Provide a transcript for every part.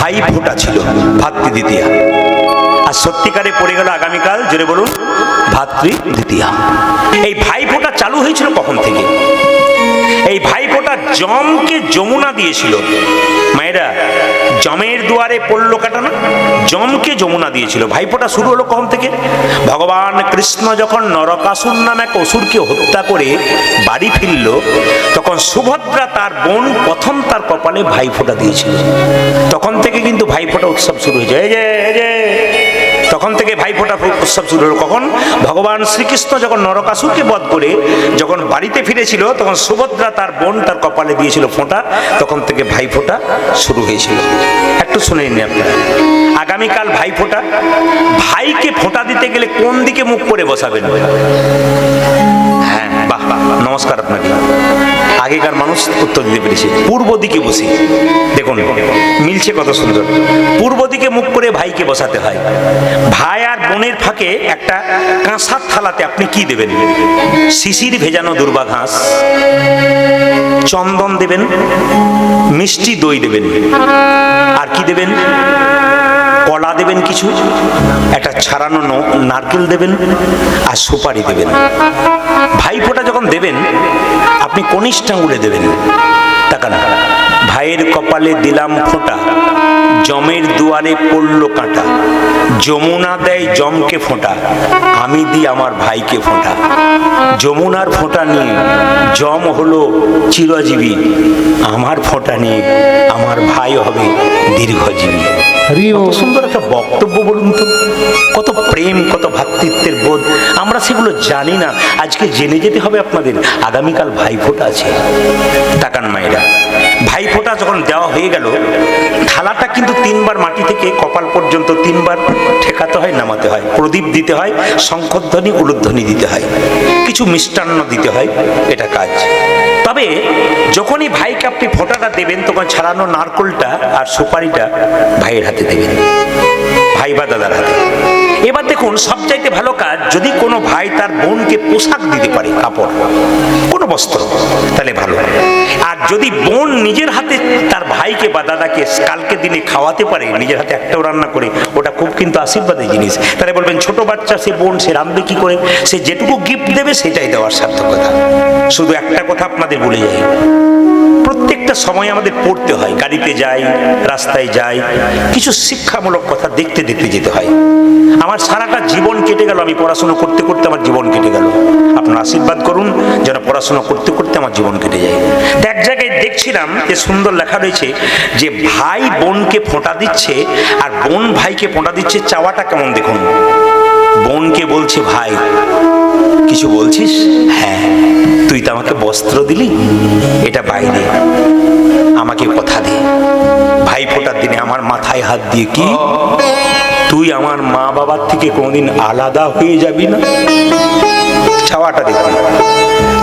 ভাই ফোঁটা ছিল, ভাতৃদ্বিতীয়া। আর সত্যিকারে পড়ে গেল আগামীকাল, জোরে বলুন, ভাতৃদ্বিতীয়া। এই ভাই ফোঁটা চালু হয়েছিল কখন থেকে? এই ভাইফোঁটা যমকে যমুনা দিয়েছিল। মায়েরা, যমের দুয়ারে পড়ল কাটা না, যমকে যমুনা দিয়েছিল। ভাইফোঁটা শুরু হলো কখন থেকে? ভগবান কৃষ্ণ যখন নরকাসুর নামে এক অসুরকে হত্যা করে বাড়ি ফিরল, তখন সুভদ্রা তার বোন প্রথম তার কপালে ভাইফোঁটা দিয়েছিল। তখন থেকে কিন্তু ভাইফোঁটা উৎসব শুরু হয়েছে। এই যে তখন থেকে ভাইফোঁটা উৎসব শুরু হলো কখন? ভগবান শ্রীকৃষ্ণ যখন নরকাসুরকে বধ করে যখন বাড়িতে ফিরেছিল, তখন সুভদ্রা তার বোন তার কপালে দিয়েছিল ফোঁটা। তখন থেকে ভাইফোঁটা শুরু হয়েছিল। একটু শুনে নিন আপনারা। আগামীকাল ভাইফোঁটা। ভাইকে ফোঁটা দিতে গেলে কোন দিকে মুখ করে বসাবেন? হ্যাঁ, বাহ, নমস্কার আপনাকে। আগেকার মানুষ উত্তর দিতে পেরেছে। পূর্ব দিকে বসে দেখুন, মিলছে কত সুন্দর। পূর্ব দিকে মুখ করে ভাইকে বসাতে হয়। ভাই আর বোনের ফাঁকে একটা কাঁসার থালাতে আপনি কি দেবেন? শিশির ভেজানো দুর্বা ঘাস, চন্দন দেবেন, মিষ্টি দই দেবেন, আর কি দেবেন? কলা দেবেন, কিছু একটা ছাড়ানো নারকেল দেবেন, আর সুপারি দেবেন। ভাইফোঁটা যখন দেবেন, আপনি কনিষ্ঠ আঙুলে দেবেন। তাকান, ভাইয়ের কপালে দিলাম ফোঁটা, যমের দুয়ারে পড়ল কাঁটা, যমুনা দেয় যমকে ফোঁটা, আমি দিই আমার ভাইকে ফোঁটা। যমুনার ফোঁটা নিয়ে যম হলো চিরজীবী, আমার ফোঁটা নিয়ে আমার ভাই হবে দীর্ঘজীবী। কত সুন্দর একটা বক্তব্য বলুন তো, কত প্রেম, কত ভ্রাতৃত্বের বোধ। আমরা সেগুলো জানি না, আজকে জেনে যেতে হবে আপনাদের। আগামীকাল ভাইফোঁটা আছে। তাকান মায়েরা, ভাইফোঁটা যখন দেওয়া হয়ে গেল, থালাটা কিন্তু তিনবার মাটি থেকে কপাল পর্যন্ত তিনবার ঠেকাতে হয়, নামাতে হয়, প্রদীপ দিতে হয়, শঙ্খধ্বনি উলুধ্বনি দিতে হয়, কিছু মিষ্টান্ন দিতে হয়, এটা কাজ। তবে যখনই ভাইকে আপনি ফোঁটাটা দেবেন, তখন ছাড়ানো নারকেলটা আর সুপারিটা ভাইয়ের হাতে দেবেন, ভাই বা দাদার হাতে। এবার দেখুন, সবচাইতে ভালো কাজ, যদি কোনো ভাই তার বোনকে পোশাক দিতে পারে, কাপড়, কোনো বস্ত্র, তাহলে ভালো। আর যদি বোন নিজের হাতে তার ভাইকে বা দাদাকে কালকে দিনে খাওয়াতে পারে, নিজের হাতে একটাও রান্না করে, ওটা খুব কিন্তু আশীর্বাদের জিনিস। তাহলে বলবেন, ছোট বাচ্চা, সে বোন, সে রাঁধবে কি করে? সে যেটুকু গিফট দেবে সেটাই দেওয়ার সার্থকতা। শুধু একটা কথা আপনাদের বলে যাই, প্রত্যেকটা সময় আমাদের পড়তে হয়, গাড়িতে যাই, রাস্তায় যাই, কিছু শিক্ষামূলক কথা দেখতে দেখতে যেতে হয়। আমার সারাটা জীবন কেটে গেল, আমি পড়াশোনা করতে করতে আমার জীবন কেটে গেল। আপনারা আশীর্বাদ করুন যেন পড়াশোনা করতে করতে আমার জীবন কেটে যায়। এক জায়গায় দেখছিলাম যে সুন্দর লেখা রয়েছে যে ভাই বোনকে ফোঁটা দিচ্ছে আর বোন ভাইকে ফোঁটা দিচ্ছে। চাওয়াটা কেমন দেখুন। বোনকে বলছে, ভাই কিছু বলছিস? হ্যাঁ, তুই তো আমাকে বস্ত্র দিলি, এটা বাইরে, আমাকে কথা দে। ভাই ফোঁটার দিনে আমার মাথায় হাত দিয়ে, কি তুই আমার মা বাবার থেকে কোনোদিন আলাদা হয়ে যাবি না? চাওয়াটা দেখুন,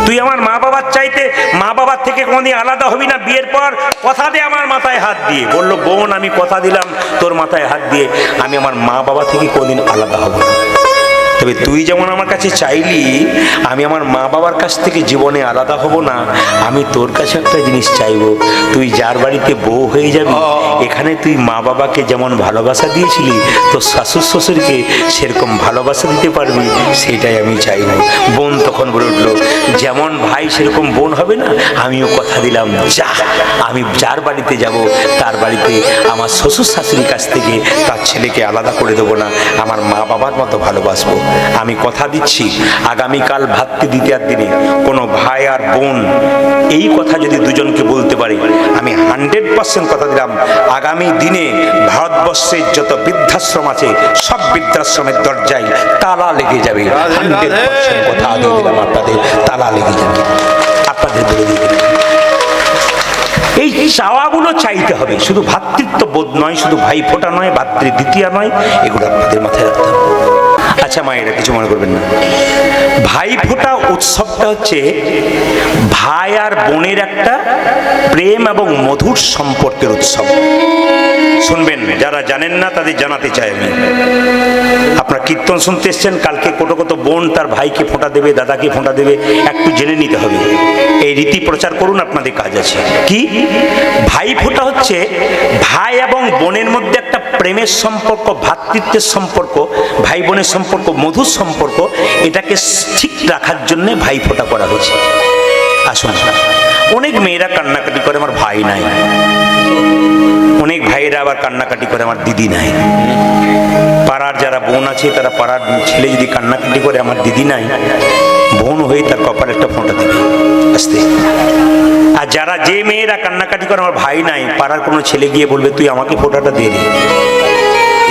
তুই আমার মা বাবার চাইতে মা বাবার থেকে কোনোদিন আলাদা হবি না, বিয়ের পর কথা দে আমার মাথায় হাত দিয়ে। বললো, বোন আমি কথা দিলাম তোর মাথায় হাত দিয়ে, আমি আমার মা বাবা থেকে কোনোদিন আলাদা হব না। তবে তুই যেমন আমার কাছে চাইলি আমি আমার মা বাবার কাছ থেকে জীবনে আলাদা হব না, আমি তোর কাছে একটা জিনিস চাইবো, তুই যার বাড়িতে বউ হয়ে যাবি, এখানে তুই মা বাবাকে যেমন ভালোবাসা দিয়েছিলি, তোর শাশুড় শ্বশুরকে সেরকম ভালোবাসা দিতে পারবি, সেটাই আমি চাইব। বোন তখন বলে উঠলো, যেমন ভাই সেরকম বোন হবে না? আমিও কথা দিলাম, যা, আমি যার বাড়িতে যাব তার বাড়িতে আমার শ্বশুর শাশুড়ির কাছ থেকে তার ছেলেকে আলাদা করে দেবো না, আমার মা বাবার মতো ভালোবাসবো। আমি কথা দিচ্ছি, আগামীকাল ভাতৃদ্বিতীয়ার দিনে কোনো ভাই আর বোন এই কথা যদি দুজনকে বলতে পারে, আমি 100% কথা দিলাম, আগামী দিনে ভারতবর্ষের যত বৃদ্ধাশ্রম আছে সব বৃদ্ধাশ্রমের দরজায় তালা লেগে যাবে। 100% কথা দিয়ে দিলাম আপনাদের, তালা লেগে যাবে। আপনাদের বলে দিয়ে দিলাম, এই চাওয়াগুলো চাইতে হবে। শুধু ভ্রাতৃত্ব বোধ নয়, শুধু ভাইফোঁটা নয়, ভাতৃদ্বিতীয়া নয়, এগুলো আপনাদের মাথায় রাখতে হবে। আচ্ছা মায়েরা, কিছু মনে করবেন না, ভাইফোঁটা উৎসবটা হচ্ছে ভাই আর বোনের একটা প্রেম এবং মধুর সম্পর্কের উৎসব। শুনবেন, যারা জানেন না তাদের জানাতে চাই আমি। আপনারা কীর্তন শুনতে এসছেন, কালকে কত বোন তার ভাইকে ফোঁটা দেবে, দাদাকে ফোঁটা দেবে, একটু জেনে নিতে হবে। এই রীতি প্রচার করুন, আপনাদের কাজ আছে। কি ভাই ফোঁটা হচ্ছে ভাই এবং বোনের মধ্যে একটা প্রেমের সম্পর্ক, ভ্রাতৃত্বের সম্পর্ক, ভাই বোনের সম্পর্ক, মধুর সম্পর্ক, এটাকে ঠিক রাখার জন্য ভাই ফোঁটা করা হয়েছে। আসুন, অনেক মেয়েরা কান্নাকাটি করে আমার ভাই নাই, অনেক ভাইয়েরা আবার কান্নাকাটি করে আমার দিদি নাই। পাড়ার যারা বোন আছে, তারা পাড়ার ছেলে যদি কান্নাকাটি করে আমার দিদি নাই, বোন হয়ে তার কপালে একটা ফোঁটা দেবে আস্তে। আর যারা যে মেয়েরা কান্নাকাটি করে আমার ভাই নাই, পাড়ার কোনো ছেলে গিয়ে বলবে তুই আমাকে ফোঁটাটা দিয়ে দে।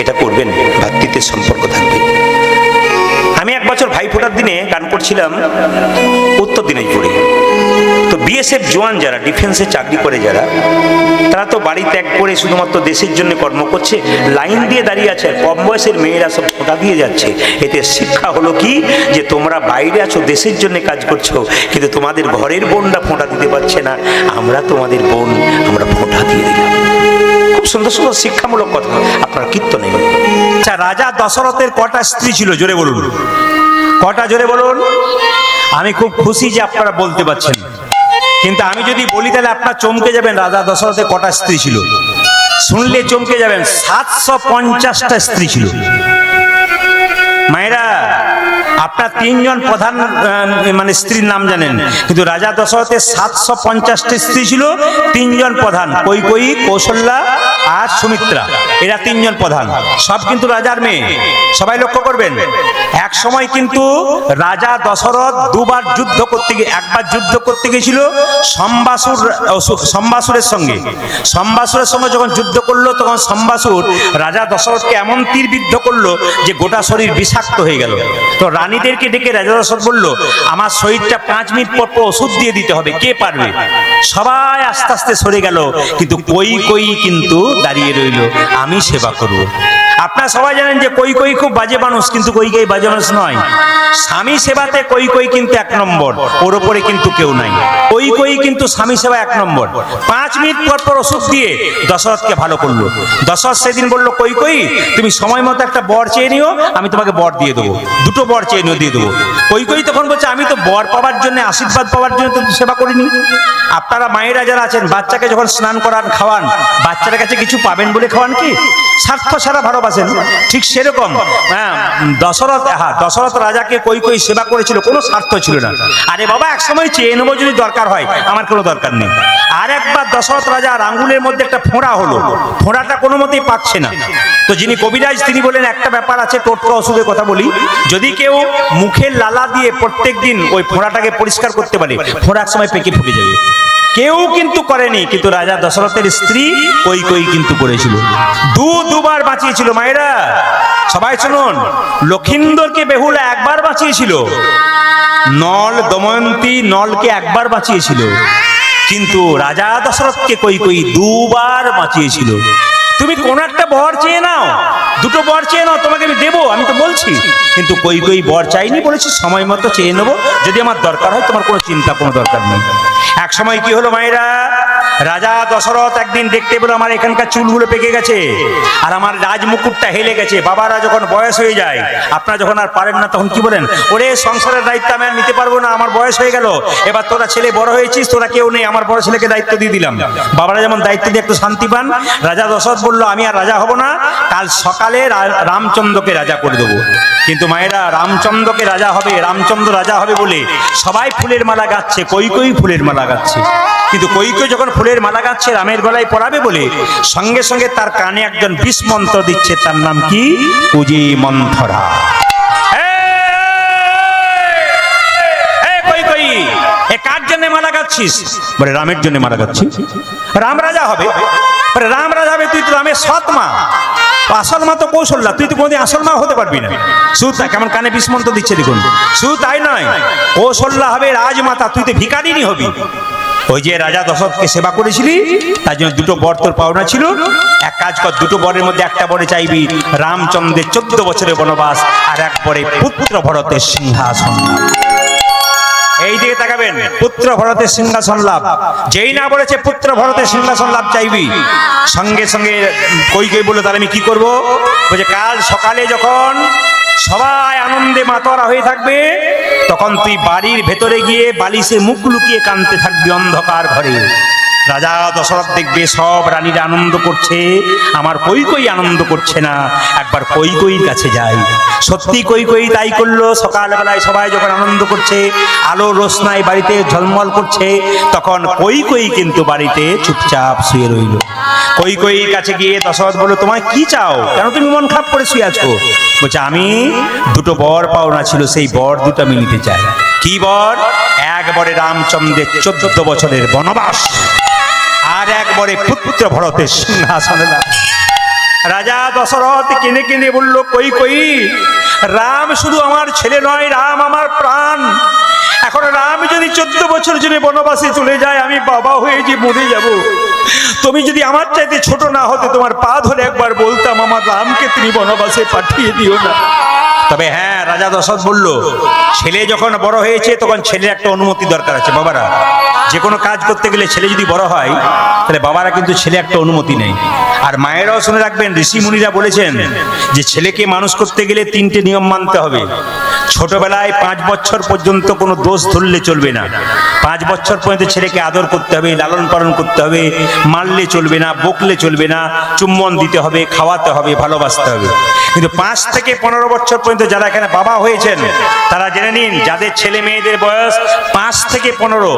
এটা করবেন, ভ্রাতৃত্বের সম্পর্ক থাকবে। আমি এক বছর ভাই ফোঁটার দিনে গান করছিলাম উত্তর দিনাজপুরে। তো বিএসএফ জওয়ান যারা ডিফেন্সে চাকরি করে, যারা তারা তো বাড়ি ত্যাগ করে শুধুমাত্র দেশের জন্য কর্ম করছে, লাইন দিয়ে দাঁড়িয়ে আছে, কম বয়সের মেয়েরা সব ফোঁটা দিয়ে যাচ্ছে। এতে শিক্ষা হলো কি, যে তোমরা বাইরে আছো, দেশের জন্য কাজ করছো, কিন্তু তোমাদের ঘরের বোনরা ফোঁটা দিতে পারছে না, আমরা তোমাদের বোন, আমরা ফোঁটা দিয়ে দিলাম। খুব সুন্দর সুন্দর শিক্ষামূলক কথা আপনার কীর্তনে। আচ্ছা, রাজা দশরথের কটা স্ত্রী ছিল জোরে বলুন? কটা জোরে বলুন? আমি খুব খুশি যে আপনারা বলতে পারছেন, কিন্তু আমি যদি বলি তাহলে আপনারা চমকে যাবেন। রাজা দশরথের কটা স্ত্রী ছিল শুনলে চমকে যাবেন। 750টা স্ত্রী ছিল। মায়েরা, আপনার 3 জন প্রধান মানে স্ত্রীর নাম জানেন, কিন্তু রাজা দশরথের 750টা স্ত্রী ছিল। 3 জন প্রধান, কৈকেয়ী, কৌশল্যা আর সুমিত্রা, এরা 3 জন প্রধান। সব কিন্তু রাজার মেয়ে। সবাই লক্ষ্য করবেন, এক সময় কিন্তু রাজা দশরথ দুবার যুদ্ধ করতে গিয়ে, একবার যুদ্ধ করতে গেছিল সম্বাসুরের সঙ্গে। সম্বাসুরের সঙ্গে যখন যুদ্ধ করলো, তখন সম্বাসুর রাজা দশরথকে এমন তীরবিদ্ধ করলো যে গোটা শরীর বিষাক্ত হয়ে গেল। তো রানীদেরকে ডেকে রাজা দশরথ বলল, আমার শরীরটা 5 মিনিট পর ওষুধ দিয়ে দিতে হবে, কে পারবে? সবাই আস্তে আস্তে সরে গেল, কিন্তু কৈকেয়ী কিন্তু দাঁড়িয়ে রইল, আমি সেবা করব। আপনারা সবাই জানেন যে কৈকেয়ী খুব বাজে মানুষ, কিন্তু কৈকেয়ী বাজে মানুষ নয়। স্বামী সেবাতে কৈকেয়ী কিন্তু 1 নম্বর, ওর ওপরে কিন্তু কেউ নাই। কৈকেয়ী কিন্তু স্বামী সেবা 1 নম্বর। 5 মিনিট পর ওষুধ দিয়ে দশরথকে ভালো করলো। দশরথ সেদিন বলল, কৈকেয়ী তুমি সময় মতো একটা বর চেয়ে নিও, আমি তোমাকে বর দিয়ে দেবো, 2টো বর চেয়ে নিও, দিয়ে দেবো। কৈকেয়ী তখন বলছে, আমি তো বর পাওয়ার জন্য, আশীর্বাদ পাওয়ার জন্য তো সেবা করিনি। আপনারা মায়েরা যারা আছেন, বাচ্চাকে যখন স্নান করান, খাওয়ান, বাচ্চার কাছে কিছু পাবেন বলে খাওয়ান কি? স্বার্থ ছাড়া ভালোবাসেন। ঠিক সেরকম দশরথ রাজাকে কৈকেয়ী সেবা করেছিল, কোনো স্বার্থ ছিল না। আরে বাবা, এক সময় চেয়ে নেবো যদি দরকার হয়, আমার কোনো দরকার নেই। আর একবার দশরথ রাজার আঙ্গুলের মধ্যে একটা ফোঁড়া হলো, ফোঁড়াটা কোনো মতেই পাকছে না। তো যিনি কবিরাজ, তিনি বলেন, একটা ব্যাপার আছে, টোটকা ওষুধের কথা বলি, যদি কেউ মুখের লালা দিয়ে প্রত্যেক দিন ওই ফোঁড়াটাকে পরিষ্কার করতে পারে, ফোঁড়া এক সময় পেকে ফুটে যাবে। কেউ কিন্তু করেনি, কিন্তু রাজা দশরথের স্ত্রী কৈকেয়ী কিন্তু করেছিল। দুবার বাঁচিয়েছিল। মায়েরা সবাই শুনুন, লক্ষিন্দরকে বেহুলা একবার বাঁচিয়েছিল, নল দময়ন্তী নলকে একবার বাঁচিয়েছিল, কিন্তু রাজা দশরথকে কৈকেয়ী 2বার বাঁচিয়েছিল। তুমি কোন একটা বর চেয়ে নাও, 2টো বর চেয়ে নাও, তোমাকে আমি দেবো, আমি তো বলছি। কিন্তু কৈকেয়ী বর চাইনি, বলেছি সময় মতো চেয়ে নেবো, যদি আমার দরকার হয়, তোমার কোনো চিন্তা, কোনো দরকার নেই। এক সময় কি হলো মায়েরা, রাজা দশরথ একদিন দেখতে পেল আমার এখানকার চুলগুলো পেকে গেছে, আর আমার রাজমুকুটটা হেলে গেছে। বাবারা যখন বয়স হয়ে যায়, আপনারা যখন আর পারেন না, তখন কি বলেন, ওরে সংসারের দায়িত্ব আমি আর নিতে পারবো না, আমার বয়স হয়ে গেল, এবার তোরা ছেলে বড় হয়েছিস, তোরা কেউ নেই, আমার বড় ছেলেকে দায়িত্ব দিয়ে দিলাম। বাবারা যেমন দায়িত্ব দিয়ে একটু শান্তি পান, রাজা দশরথ বললো, আমি আর রাজা হব না, কাল সকালে রামচন্দ্রকে রাজা করে দেবো। কিন্তু মায়েরা, রামচন্দ্রকে রাজা হবে, রামচন্দ্র রাজা হবে বলে সবাই ফুলের মালা গাচ্ছে, কৈকেয়ী ফুলের মালা গাচ্ছে। কিন্তু কৈকেয়ী যখন ফুলের মালা গাচ্ছে রামের গলায় পরাবে বলে, সঙ্গে সঙ্গে তার কানে একজন বিষ মন্ত্র দিচ্ছে, তার নাম কি? কুজি মন্থরা। কৈকেয়ী, এ কার জন্য মালা গাচ্ছিস? বলে, রামের জন্য মালা গাচ্ছি। রাম রাজা হবে। রাম রাজা হবে, তুই তো রামের সৎ মা, আসল মা তো কৌশল্যা, তুই তো কোনোদিন আসল মা হতে পারবি না। শুধু তাই, কেমন কানে বিস্মন্ত দিচ্ছে দেখুন। শুধু তাই নয়, কৌশল্যা হবে রাজমাতা, তুই তো ভিখারিনী হবি। ওই যে রাজা দশরথকে সেবা করেছিলি, তার জন্য 2টো বর তোর পাওনা ছিল। এক কাজ কর, 2টো বরের মধ্যে একটা বরে চাইবি রামচন্দ্রের 14 বছরের বনবাস, আর এক বরে পুত্র ভরতের সিংহাসন। এই দিকে তাকাবেন, পুত্র ভরতের সিংহাসন লাভ। যেই না বলেছে পুত্র ভরতের সিংহাসন লাভ চাইবি, সঙ্গে সঙ্গে কই বললো তাহলে আমি কি করব? বলছে কাল সকালে যখন সবাই আনন্দে মাতোয়ারা হয়ে থাকবে, তখন তুই বাড়ির ভেতরে গিয়ে বালিশে মুখ লুকিয়ে কাঁদতে থাকবি অন্ধকার ঘরে। রাজা দশরথ দেখবে সব রানীরা আনন্দ করছে, আমার কই আনন্দ করছে না, একবার কইর কাছে যাই। সত্যি কই তাই করলো। সকালবেলায় সবাই যখন আনন্দ করছে, আলো রোশনাই বাড়িতে ঝলমল করছে, তখন কই কিন্তু বাড়িতে চুপচাপ শুয়ে রইল। কইর কাছে গিয়ে দশরথ বলল, তোমায় কি চাও? কেন তুমি মন খারাপ করে শুয়ে আছো? বলছে আমি দুটো বর পাওনা ছিল, সেই বর দুটো আমি নিতে চাই। কি বর? একবারে রামচন্দ্রের 14 বছরের বনবাস, আর একবারে পুত্র ভরতের সিংহাসনে লাভ। রাজা দশরথ কেঁদে বলল, কই রাম শুধু আমার ছেলে নয়, রাম আমার প্রাণ। এখন রাম যদি 14 বছর জন্য বনবাসে চলে যায়, আমি বাবা হয়ে যে মরে যাব। তুমি যদি আমার চাইতে ছোট না হতে, তোমার পা ধরে একবার বলতাম আমার রামকে তুমি বনবাসে পাঠিয়ে দিও না। তবে হ্যাঁ, রাজা দশরথ বলল, ছেলে যখন বড় হয়েছে তখন ছেলের একটা অনুমতি দরকার আছে। বাবারা যে কোনো কাজ করতে গেলে ছেলে যদি বড় হয়, তাহলে বাবারা কিন্তু ছেলে একটা অনুমতি নেই। আর মায়েরাও শুনে রাখবেন, ঋষি মুনিরা বলেছেন যে ছেলেকে মানুষ করতে গেলে 3টে নিয়ম মানতে হবে। ছোটবেলায় 5 বছর পর্যন্ত কোনো দোষ ধরলে চলবে না। 5 বছর পর্যন্ত ছেলেকে আদর করতে হবে, লালন পালন করতে হবে, মারলে চলবে না, বকলে চলবে না, চুম্বন দিতে হবে, খাওয়াতে হবে, ভালোবাসতে হবে। কিন্তু 5 থেকে 15 বছর পর্যন্ত যারা এখানে বাবা হয়েছেন, তারা জেনে নিন, যাদের ছেলে মেয়েদের বয়স 5 থেকে 15,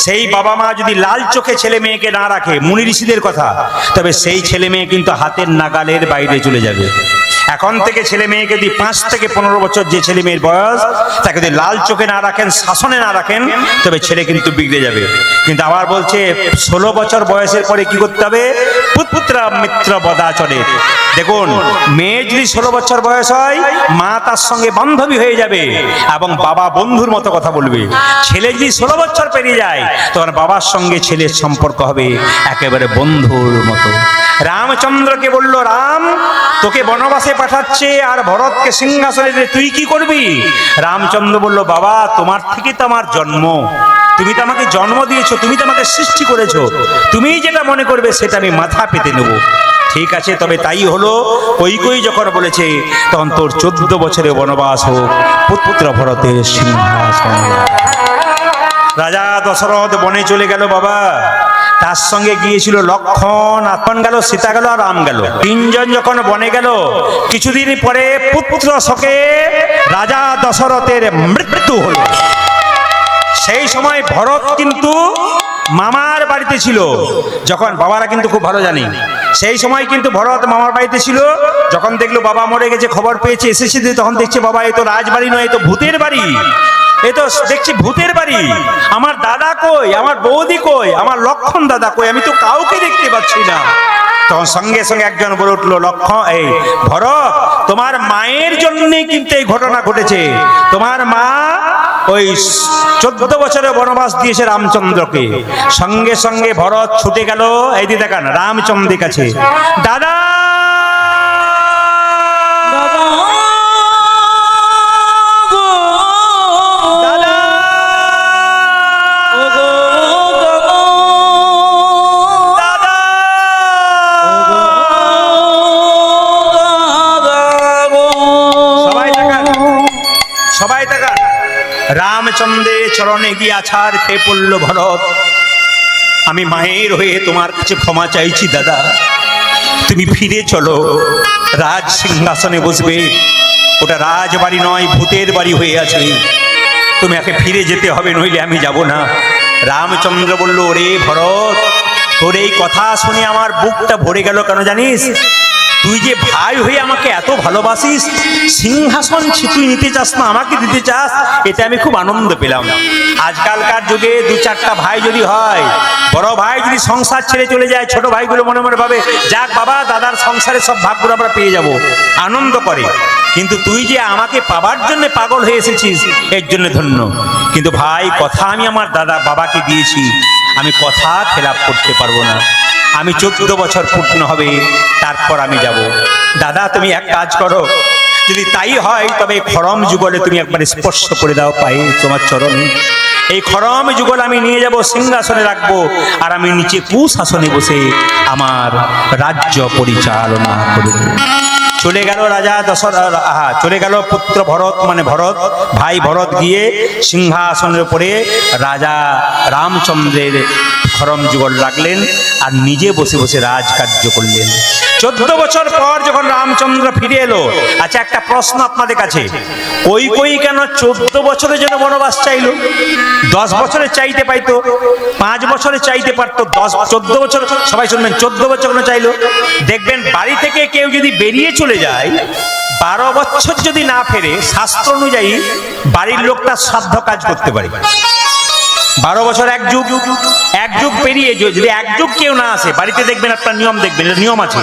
সেই বাবা মা যদি লাল চোখে ছেলে মেয়েকে না রাখে, মুনি ঋষিদের কথা, তবে সেই ছেলে মেয়ে কিন্তু হাতের নাগালের বাইরে চলে যাবে। এখন থেকে ছেলে মেয়েকে যদি 5 থেকে 15 বছর যে ছেলে মেয়ের বয়স, তাকে যদি লাল চোখে না রাখেন, শাসনে না রাখেন, তবে ছেলে কিন্তু বিগড়ে যাবে। কিন্তু আবার বলছে 16 বছর বয়সের পরে কি করতে হবে? পুত্র মিত্র বদাচরে। দেখুন, মেয়ে যদি 16 বছর বয়স হয়, মা তার সঙ্গে বান্ধবী হয়ে যাবে এবং বাবা বন্ধুর মতো কথা বলবে। ছেলে যদি 16 বছর পেরিয়ে যায়, তখন বাবার সঙ্গে ছেলের সম্পর্ক হবে একেবারে বন্ধুর মতো। রামচন্দ্রকে বলল, রাম তোকে বনবাসে পাঠাচ্ছে আর ভরতকে সিংহাসনে দিয়ে তুই কি করবি? রামচন্দ্র বলল, বাবা তোমার থেকে তো আমার জন্ম, তুমি তো আমাকে জন্ম দিয়েছো, তুমি তো আমাকে সৃষ্টি করেছো, তুমি যেটা মনে করবে সেটা আমি মাথা পেতে নেব। ঠিক আছে, তবে তাই হলো। কই যখন বলেছে, তখন তোর 14 বছরের বনবাস হোক, পুত্র ভরতের সিংহাসন। রাজা দশরথ বনে চলে গেল বাবা। তার সঙ্গে গিয়েছিল লক্ষণ, গেল, সীতা গেল আর রাম গেল। 3 জন যখন বনে গেল, কিছুদিন পরে পুত্র শোকে রাজা দশরথের মৃত্যু হল। সেই সময় ভরত কিন্তু মামার বাড়িতে ছিল। যখন বাবারা কিন্তু খুব ভালো জানি, সেই সময় কিন্তু ভরত মামার বাড়িতে ছিল। যখন দেখলো বাবা মরে গেছে, খবর পেয়েছে, এসেছে, তখন দেখছে বাবা এ তো রাজবাড়ি নয়, এ তো ভূতের বাড়ি, এ তো দেখছি ভূতের বাড়ি। আমার দাদা কই, আমার বৌদি কই, আমার লক্ষণ দাদা কই, আমি তো কাউকে দেখতে পাচ্ছি না। তখন সঙ্গে সঙ্গে একজন বলে উঠলো, এই ভরত, তোমার মায়ের জন্যই কিন্তু এই ঘটনা ঘটেছে। তোমার মা ওই 14 বছরের বনবাস দিয়েছে রামচন্দ্রকে। সঙ্গে সঙ্গে ভরত ছুটে গেল, এই দিয়ে দেখান, রামচন্দ্রের কাছে, দাদা রামচন্দ্রের চরণে গিয়ে আছাড় খেয়ে পড়ল ভরত। আমি মায়ের হয়ে তোমার কাছে ক্ষমা চাইছি দাদা, তুমি ফিরে চলো, রাজ সিংহাসনে বসবে। ওটা রাজবাড়ি নয়, ভূতের বাড়ি হয়ে আছে, তুমি একে ফিরে যেতে হবে, নইলে আমি যাব না। রামচন্দ্র বলল, ওরে ভরত, তোর এই কথা শুনে আমার বুকটা ভরে গেল। কেন জানিস? তুই যে ভাই হয়ে আমাকে এত ভালোবাসিস, সিংহাসন তুই নিতে চাস না, আমাকে দিতে চাস, এতে আমি খুব আনন্দ পেলাম। আজকালকার যুগে 2-4টা ভাই যদি হয়, বড় ভাই যদি সংসার ছেড়ে চলে যায়, ছোট ভাইগুলো মনে মনে ভাবে, যাক বাবা, দাদার সংসারে সব ভাগগুলো আমরা পেয়ে যাব, আনন্দ করে। কিন্তু তুই যে আমাকে পাবার জন্য পাগল হয়ে এসেছিস, এর জন্য ধন্য। কিন্তু ভাই, কথা আমি আমার দাদা বাবাকে দিয়েছি, আমি কথা খেলাপ করতে পারবো না। আমি 14 বছর পূর্ণ হবে, তারপর আমি যাব। দাদা তুমি এক কাজ করো, যদি তাই হয় তবে খরম যুগলে তুমি একবার স্পর্শ করে দাও পায়ে তোমার চরণে। এই খরম যুগল আমি নিয়ে যাব, সিংহাসনে রাখবো, আর আমি নিচে কুশাসনে বসে আমার রাজ্য পরিচালনা করব। চলে গেল রাজা চলে গেল পুত্র ভরত, মানে ভরত ভাই ভরত গিয়ে সিংহাসনের উপরে রাজা রামচন্দ্রের খরম যুগল রাখলেন আর নিজে বসে বসে রাজকার্য করলেন। 14 বছর পর যখন রামচন্দ্র ফিরে এলো, আচ্ছা একটা প্রশ্ন আপনাদের কাছে, কই কেন 14 বছরের জন্য বনবাস চাইলো? 10 বছরে চাইতে পাইতো, 5 বছরে চাইতে পারতো, 14 বছর, সবাই শুনবেন, 14 বছর কেন চাইলো? দেখবেন বাড়ি থেকে কেউ যদি বেরিয়ে চলে যায়, 12 বছর যদি না ফেরে, শাস্ত্র অনুযায়ী বাড়ির লোকটা শ্রাদ্ধ কাজ করতে পারে। 12 বছর এক যুগ পেরিয়ে যদি এক যুগ কেউ না আসে বাড়িতে, দেখবেন একটা নিয়ম, দেখবেন নিয়ম আছে,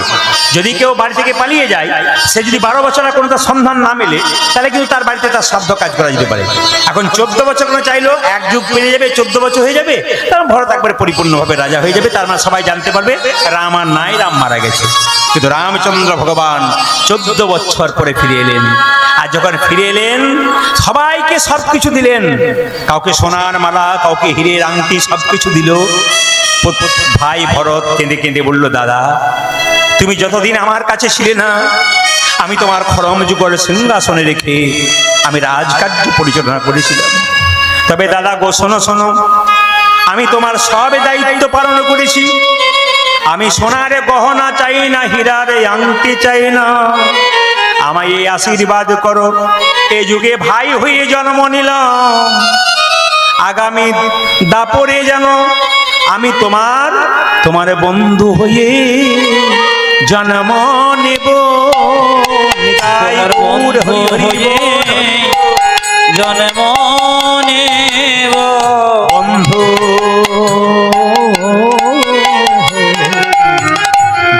যদি কেউ বাড়ি থেকে পালিয়ে যায়, সে যদি 12 বছর আর কোনো তার সন্ধান না মেলে, তাহলে কিন্তু তার বাড়িতে তার শ্রাদ্ধ কাজ করা যেতে পারে। এখন 14 বছর কোনো চাইলো, এক যুগ পেরিয়ে যাবে, 14 বছর হয়ে যাবে, তার ভরত একবারে পরিপূর্ণভাবে রাজা হয়ে যাবে। তার মানে সবাই জানতে পারবে রাম আর নাই, রাম মারা গেছে। কিন্তু রামচন্দ্র ভগবান 14 বছর পরে ফিরে এলেন, আর যখন ফিরে এলেন সবাইকে সবকিছু দিলেন, কাউকে সোনার মালা, কাউকে হীরের আংটি, সবকিছু দিল। ভাই ভরত কেঁদে কেঁদে বলল, দাদা তুমি যতদিন আমার কাছে ছিলে না, আমি তোমার খরম যুগল সিংহাসনে রেখে আমি রাজকার্য পরিচালনা করেছিলাম। তবে দাদা গো শোনো শোনো, আমি তোমার সব দায়িত্ব পালন করেছি। আমি সোনার গহনা চাই না, হীরার আংটি চাই না, আমায় এই আশীর্বাদ করো, এ যুগে ভাই হয়ে জন্ম নিলাম, আগামী দাপরে যেন আমি তোমার বন্ধু হয়ে জন্ম নেব, জন্ম নেব বন্ধু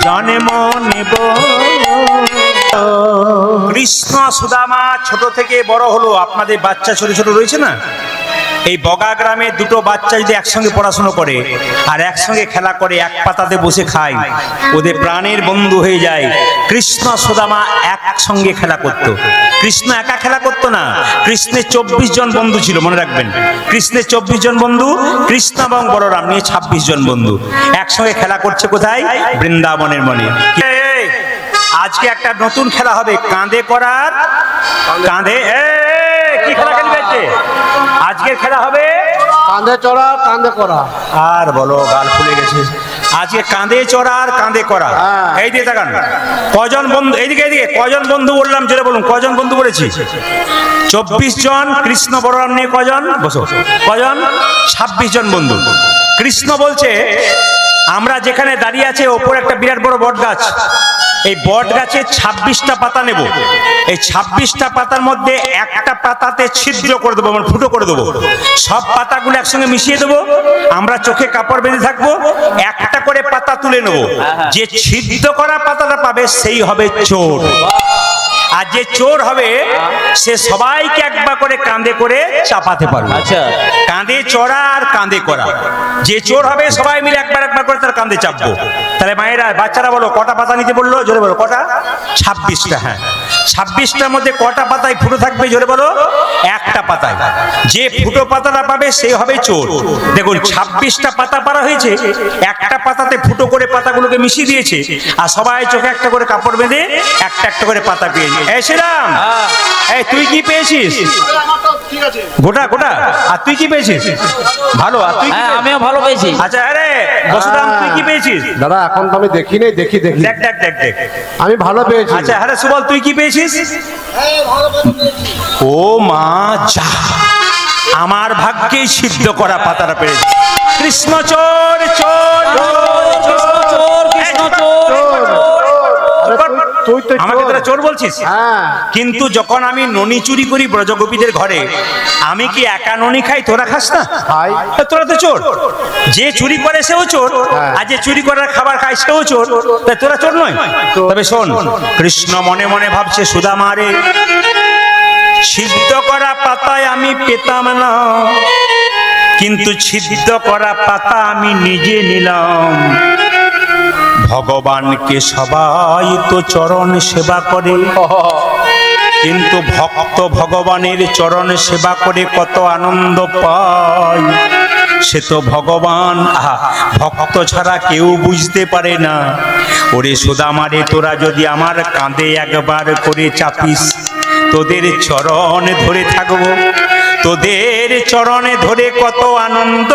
জন্ম নেব। কৃষ্ণ সুদামা ছোট থেকে বড় হলো, আপনাদের বাচ্চা ছোট ছোট রয়েছে না, এই বগা গ্রামে দুটো বাচ্চা যদি একসঙ্গে পড়াশোনা করে আর একসঙ্গে খেলা করে, এক পাতাতে বসে খায়, ওদের প্রাণের বন্ধু হয়ে যায়। কৃষ্ণ সুদামা একসঙ্গে খেলা করত। কৃষ্ণ একা খেলা করতো না, কৃষ্ণের 24 জন বন্ধু ছিল, মনে রাখবেন, কৃষ্ণের 24 জন বন্ধু, কৃষ্ণ এবং বলরাম নিয়ে 26 জন বন্ধু একসঙ্গে খেলা করছে। কোথায়? বৃন্দাবনের মনে। আজকে একটা নতুন খেলা হবে, কাঁধে করার কাঁধে, কি খেলা খেলবে? আজকের খেলা হবে কাঁধে চড়া কাঁধে করা। আর বলো, গাল ফুলে গেছে। আজকে কাঁধে চড়া আর কাঁধে করা। এই দিয়ে তাকান, কজন বন্ধু, এইদিকে এইদিকে, কজন বন্ধু বললাম জোরে বলুন, কজন বন্ধু বলেছি? 24 জন। কৃষ্ণ বলরাম নিয়ে কজন? বসো, কজন? 26 জন বন্ধু। কৃষ্ণ বলছে, আমরা যেখানে দাঁড়িয়ে আছে ওপরে একটা বিরাট বড় বট গাছ, এই বট গাছে 26টা পাতা নেব। এই 26টা পাতার মধ্যে একটা পাতাতে ছিদ্র করে দেবো, মানে ফুটো করে দেবো। সব পাতাগুলো একসঙ্গে মিশিয়ে দেবো, আমরা চোখে কাপড় বেঁধে থাকবো, একটা করে পাতা তুলে নেবো। যে ছিদ্র করা পাতাটা পাবে সেই হবে চোর, আর যে চোর হবে সে সবাইকে একবার করে কাঁধে করে চাপাতে পারবে। আচ্ছা, কাঁধে চড়া আর কাঁধে করা। যে চোর হবে সবাই মিলে একবার একবার করে তার কাঁধে চাপবো। তাহলে মায়েরা, বাচ্চারা বলো, কটা পাতা নিতে বললো? জোরে বলো, কটা? 26টা। হ্যাঁ, 26টার মধ্যে কটা পাতায় ফুটো থাকবে? জোরে বলো, একটা পাতায়। যে ফুটো পাতাটা পাবে সে হবে চোর। দেখুন, 26টা পাতা পারা হয়েছে, একটা পাতাতে ফুটো করে পাতাগুলোকে মিশিয়ে দিয়েছে, আর সবাই চোখে একটা করে কাপড় বেঁধে একটা একটা করে পাতা পেয়েছে। এই শ্রীরাম, এই তুই কি পেয়েছিস? গোটা গোটা। আর তুই কি পেয়েছিস? ভালো। আর তুই? হ্যাঁ, আমিও ভালো পেয়েছি। আচ্ছা, আরে বসুরাম, তুই কি পেয়েছিস? দাদা এখন তো আমি দেখি নাই, দেখি দেখ দেখ দেখ দেখ। আমি ভালো পেয়েছি। আচ্ছা, আরে সুবল, তুই কি পেয়েছিস? ও মা, যা, আমার ভাগ্যেই সিদ্ধ করা পাতাটা পেয়েছি। কৃষ্ণ চোর, চোর, কৃষ্ণ চোর, কৃষ্ণ চোর। তুই তো আমাকে তোরা চোর বলছিস? হ্যাঁ। কিন্তু যখন আমি ননি চুরি করি ব্রজগোপীদের ঘরে, আমি কি একা ননি খাই? তোরা খাস না? খাই। তোরা তো চোর। যে চুরি করে সেও চোর, আর যে চুরি করার খাবার খায় সেও চোর। তোরা চোর নয়? তবে শোন, কৃষ্ণ মনে মনে ভাবছে, সুদামারে সিদ্ধ করা পাতায় আমি পেতাম না, কিন্তু ছিদ্র করা পাতা আমি নিজে নিলাম। ভগবানকে সবাই তো চরণ সেবা করে, কিন্তু ভক্ত ভগবানের চরণ সেবা করে কত আনন্দ পায় সে তো ভগবান ভক্ত ছাড়া কেউ বুঝতে পারে না। ওরে সুদামারে, তোরা যদি আমার কাঁধে একবার করে চাপিস, তোদের চরণে ধরে থাকবো, তোদের চরণে ধরে কত আনন্দ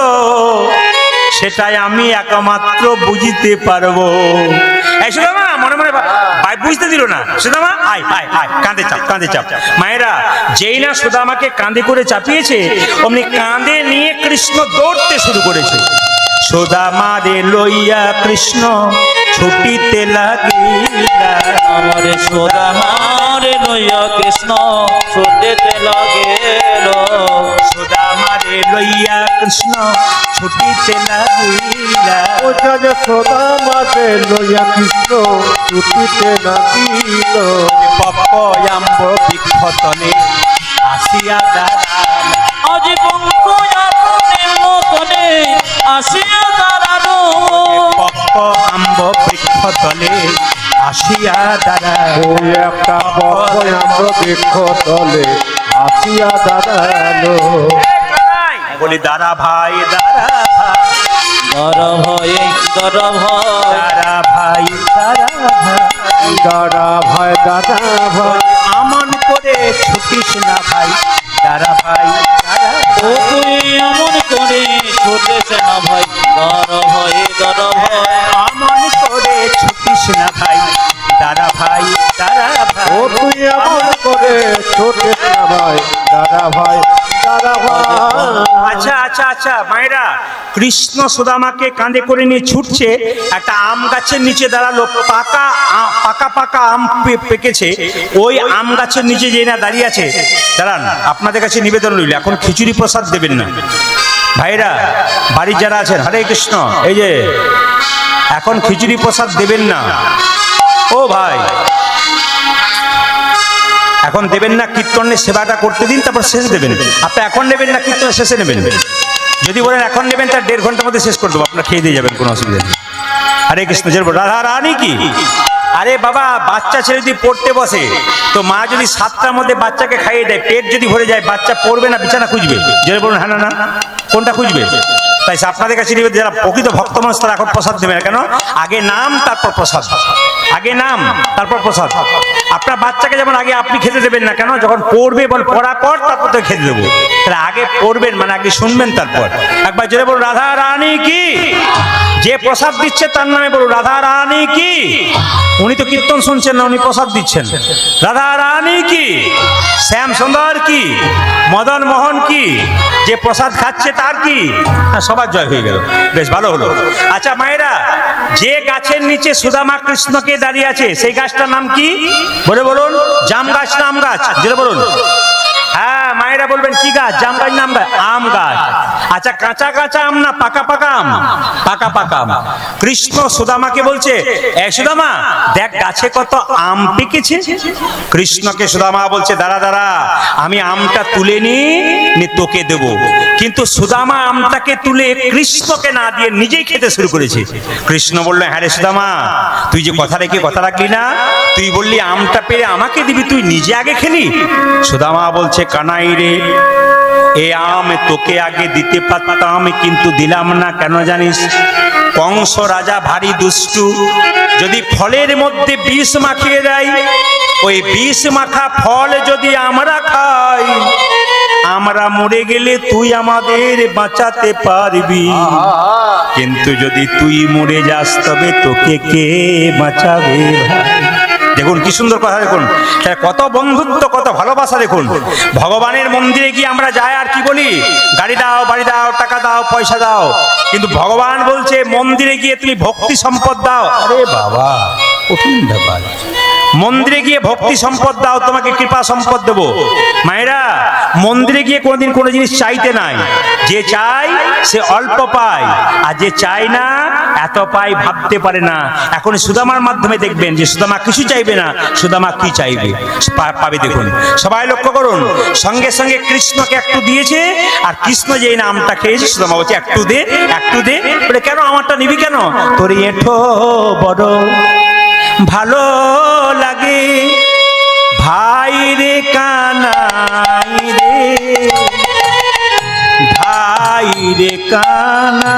সেটাই আমি একমাত্র বুঝতে পারবো। এই সুদামা, মনে মনে ভাই বুঝতে দিল না। সুদামা আয় আয় আয়, কাঁধে চাপ, কাঁধে চাপ। মায়েরা, যেই না সুদামাকে কাঁধে করে চাপিয়েছে, অমনি কাঁধে নিয়ে কৃষ্ণ দৌড়তে শুরু করেছে। সুদামারে লইয়া কৃষ্ণ ছুটিতে লাগিলা, আমারে সুদামারে লইয়া কৃষ্ণ ছুটিতে লাগেল। সুদামারে লইয়া কৃষ্ণ ছুটিতে লাগিলা। ওটা যে সুদামাকে লইয়া কৃষ্ণ ছুটিতে লাগিল। পপয়াম্ব বৃক্ষতলে আসিয়া দাঁড়াল, আজ পঙ্কয়াতনের মতনে আসিয়া দাঁড়ালো। পপয়াম্ব বৃক্ষতলে আসিয়া দাঁড়াল। ওই একটা পপয়াম্ব বৃক্ষ তলে আসিয়া দাঁড়ালো। বলি দাঁড়া ভাই, দাঁড়া ভাই, দর ভয়ে দর ভয়, দাঁড়া ভাই, দাঁড়া ভাই, দাদা ভাই, দাদা ভাই, আমন করে ছুটিস না ভাই, দাঁড়া ভাই, দাঁড়া ও তুই এমন করে ছুটেছ না ভাই, দর ভয়ে দর ভয়। আমন করে ছুটিস না ভাই, দাঁড়া ভাই, দাঁড়া ভাই। ও তুই এমন করে ছোটে না ভাই, দাদা ভাই, দাদা ভাই। আচ্ছা আচ্ছা আচ্ছা মায়েরা, কৃষ্ণ সুদামাকে কাঁধে করে নিয়ে ছুটছে, একটা আম গাছের নিচে দাঁড়ালো। পাকা পাকা পাকা আম পেকেছে। ওই আম গাছের নিচে যে না দাঁড়িয়ে আছে, দাঁড়ান, আপনাদের কাছে নিবেদন রইল, এখন খিচুড়ি প্রসাদ দেবেন না ভাইরা। বাড়ির যারা আছেন, হরে কৃষ্ণ, এই যে এখন খিচুড়ি প্রসাদ দেবেন না। ও ভাই, এখন দেবেন না, কীর্তনের সেবাটা করতে দিন, তারপর শেষ দেবেন। আপনি এখন নেবেন না, কীর্তনের শেষে নেবেন। যদি বলেন এখন নেবেন, তার 1.5 ঘন্টার মধ্যে শেষ করে দেবো, আপনার খেয়ে দিয়ে যাবেন, কোনো অসুবিধা নেই। হরে কৃষ্ণ, জয় বল। রাধা রানী কি? আরে বাবা, বাচ্চা ছেলে যদি পড়তে বসে, তো মা যদি 7টার মধ্যে বাচ্চাকে খাইয়ে দেয়, পেট যদি ভরে যায়, বাচ্চা পড়বে না বিছানা খুঁজবে? জয় বলুন, হ্যাঁ না না, কোনটা খুঁজবে? তাই আপনাদের কাছে নিবে, যারা প্রকৃত ভক্ত মানুষ তারা এখন প্রসাদ দেবে না। কেন? আগে নাম তারপর প্রসাদ, আগে নাম তারপর প্রসাদ। আপনার বাচ্চাকে যেমন আগে আপনি খেতে দেবেন না, কেন? যখন পড়বে, বল পড়ার পর তারপর তো খেতে দেবো। তাহলে আগে পড়বেন, মানে আগে শুনবেন, তারপর। একবার জোরে বলুন, রাধা রানী কি? যে প্রসাদ দিচ্ছে তার নামে বলুন, রাধা রানী কি? উনি তো কীর্তন শুনছেন না, উনি প্রসাদ দিচ্ছেন। রাধা রানী কি? শ্যাম সুন্দর কি? মদন মোহন কি? যে প্রসাদ খাচ্ছে তার কি? সবার জয় হয়ে গেল, বেশ ভালো হলো। আচ্ছা মায়েরা, যে গাছের নিচে সুদামা কৃষ্ণকে দাঁড়িয়ে আছে, সেই গাছটার নাম কি? বলে বলুন, জাম গাছ না আম গাছ? যেটা বলুন। হ্যাঁ মায়েরা বলবেন, কি গাছ? জাম গাছ না আম গাছ? আম গাছ। আচ্ছা, কাঁচা কাঁচা আম না পাকা পাকা আম? পাকা পাকা আম। কৃষ্ণ সুদামাকে বলছে, এ সুদামা, দেখ গাছে কত আম পেকেছে। কৃষ্ণকে সুদামা বলছে, দাঁড়া দাঁড়া, আমি আমটা তুলে নি তোকে দেব। কিন্তু সুদামা আমটাকে তুলে কৃষ্ণকে না দিয়ে নিজেই খেতে শুরু করেছে। কৃষ্ণ বললো, হ্যাঁ রে সুদামা, তুই যে কথা রেখে কথা রাখলি না, তুই বললি আমটা পেরে আমাকে দিবি, তুই নিজে আগে খেলি। সুদামা বলছে, কানাই রে, এ আম তোকে আগে দিতে পারতাম, কিন্তু দিলাম না। কেন জানিস? কংস রাজা ভারী দুষ্টু, যদি ফলের মধ্যে বিষ মাখিয়ে দেয়, ওই বিষ মাখা ফল যদি আমরা খাই, আমরা মরে গেলে তুই আমাদের বাঁচাতে পারবি, কিন্তু যদি তুই মরে যাস তবে তোকে কে বাঁচাবে? দেখুন কি সুন্দর কথা, দেখুন কত বন্ধুত্ব, কত ভালোবাসা। দেখুন ভগবানের মন্দিরে গিয়ে আমরা যাই আর কি বলি? গাড়ি দাও, বাড়ি দাও, টাকা দাও, পয়সা দাও। কিন্তু ভগবান বলছে মন্দিরে গিয়ে তুমি ভক্তি সম্পদ দাও। আরে বাবা, কঠিন ব্যাপার। মন্দিরে গিয়ে ভক্তি সম্পদ দাও, তোমাকে কৃপা সম্পদ দেবো। মায়েরা, মন্দিরে গিয়ে কোনোদিন কোনো জিনিস চাইতে নাই। যে চাই সে অল্প পায়, আর যে চায় না এত পায় ভাবতে পারে না। এখন সুদামার মাধ্যমে দেখবেন যে সুদামা কিছু চাইবে না, সুদামা কি চাইবে পাবে। দেখুন সবাই লক্ষ্য করুন, সঙ্গে সঙ্গে কৃষ্ণকে একটু দিয়েছে, আর কৃষ্ণ যেই নামটা খেয়েছে, সুদামা বলছে, একটু দে, একটু দে। বলে, কেন আমারটা নিবি কেন? তোর এঠো বড় ভালো লাগে ভাই রে রে কানা।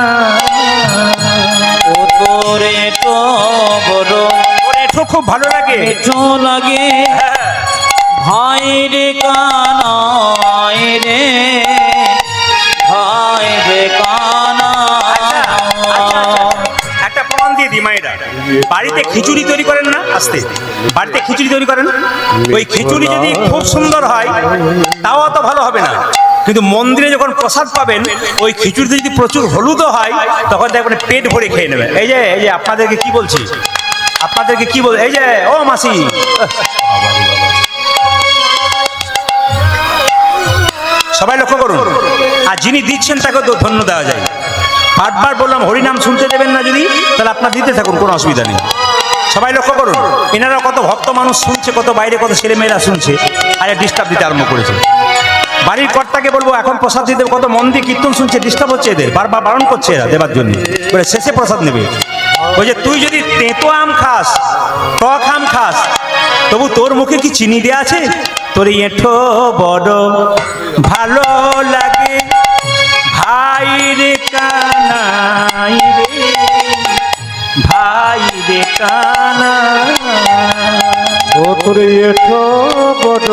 ও তোরে তো বড় ওর এঠো খুব ভালো লাগে। মিঠো লাগে হ্যাঁ, ভাই রে কানাই রে, ভাই রে কানা। আচ্ছা, একটা প্রমাণ দিয়ে দিই মায়েরা। বাড়িতে খিচুড়ি তৈরি করেন না, আস্তে, বাড়িতে খিচুড়ি তৈরি করেন, ওই খিচুড়ি যদি খুব সুন্দর হয় তাও অত ভালো হবে না, কিন্তু মন্দিরে যখন প্রসাদ পাবেন ওই খিচুড়িতে যদি প্রচুর হলুদও হয় তখন দেখবেন পেট ভরে খেয়ে নেবে। এই যে আপনাদেরকে কি বলছি, আপনাদেরকে কি বল, এই যে ও মাসি, সবাই লক্ষ্য করুন। আর যিনি দিচ্ছেন তাকে তো ধন্য দেওয়া যায়। বারবার বললাম হরিনাম শুনতে দেবেন না যদি, তাহলে আপনার দিতে থাকুন, কোনো অসুবিধা নেই। সবাই লক্ষ্য করুন, এনারা কত ভক্ত মানুষ শুনছে, কত বাইরে কত ছেলেমেয়েরা শুনছে, আর ডিস্টার্ব দিতে আরম্ভ করেছে। বাড়ির কর্তাকে বলবো এখন প্রসাদ দিতে, কত মন দিয়ে কীর্তন শুনছে, ডিস্টার্ব হচ্ছে এদের, বারবার বারণ করছে এরা দেবার জন্য, বলে শেষে প্রসাদ নেবে। ওই যে তুই যদি তেঁতো আম খাস, টক আম খাস, তবু তোর মুখে কি চিনি দেওয়া আছে? তোর এঁঠো বড় ভালো লাগে ভাই রে কানাই রে, ভাই রে কানা। ও তোর এঠো বড়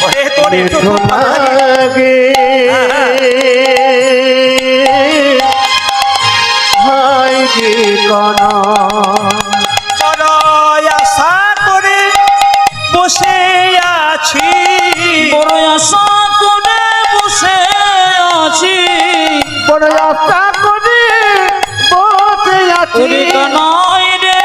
ওরে তোর এঁঠো মিঠো খুব ভালো লাগে। লাগে ভাই রে কানা। বড় আশা করে বসে আছি, বড় আশা করে বসে আছি, বড় আশা করে বসে আছি ওরে কানাই রে,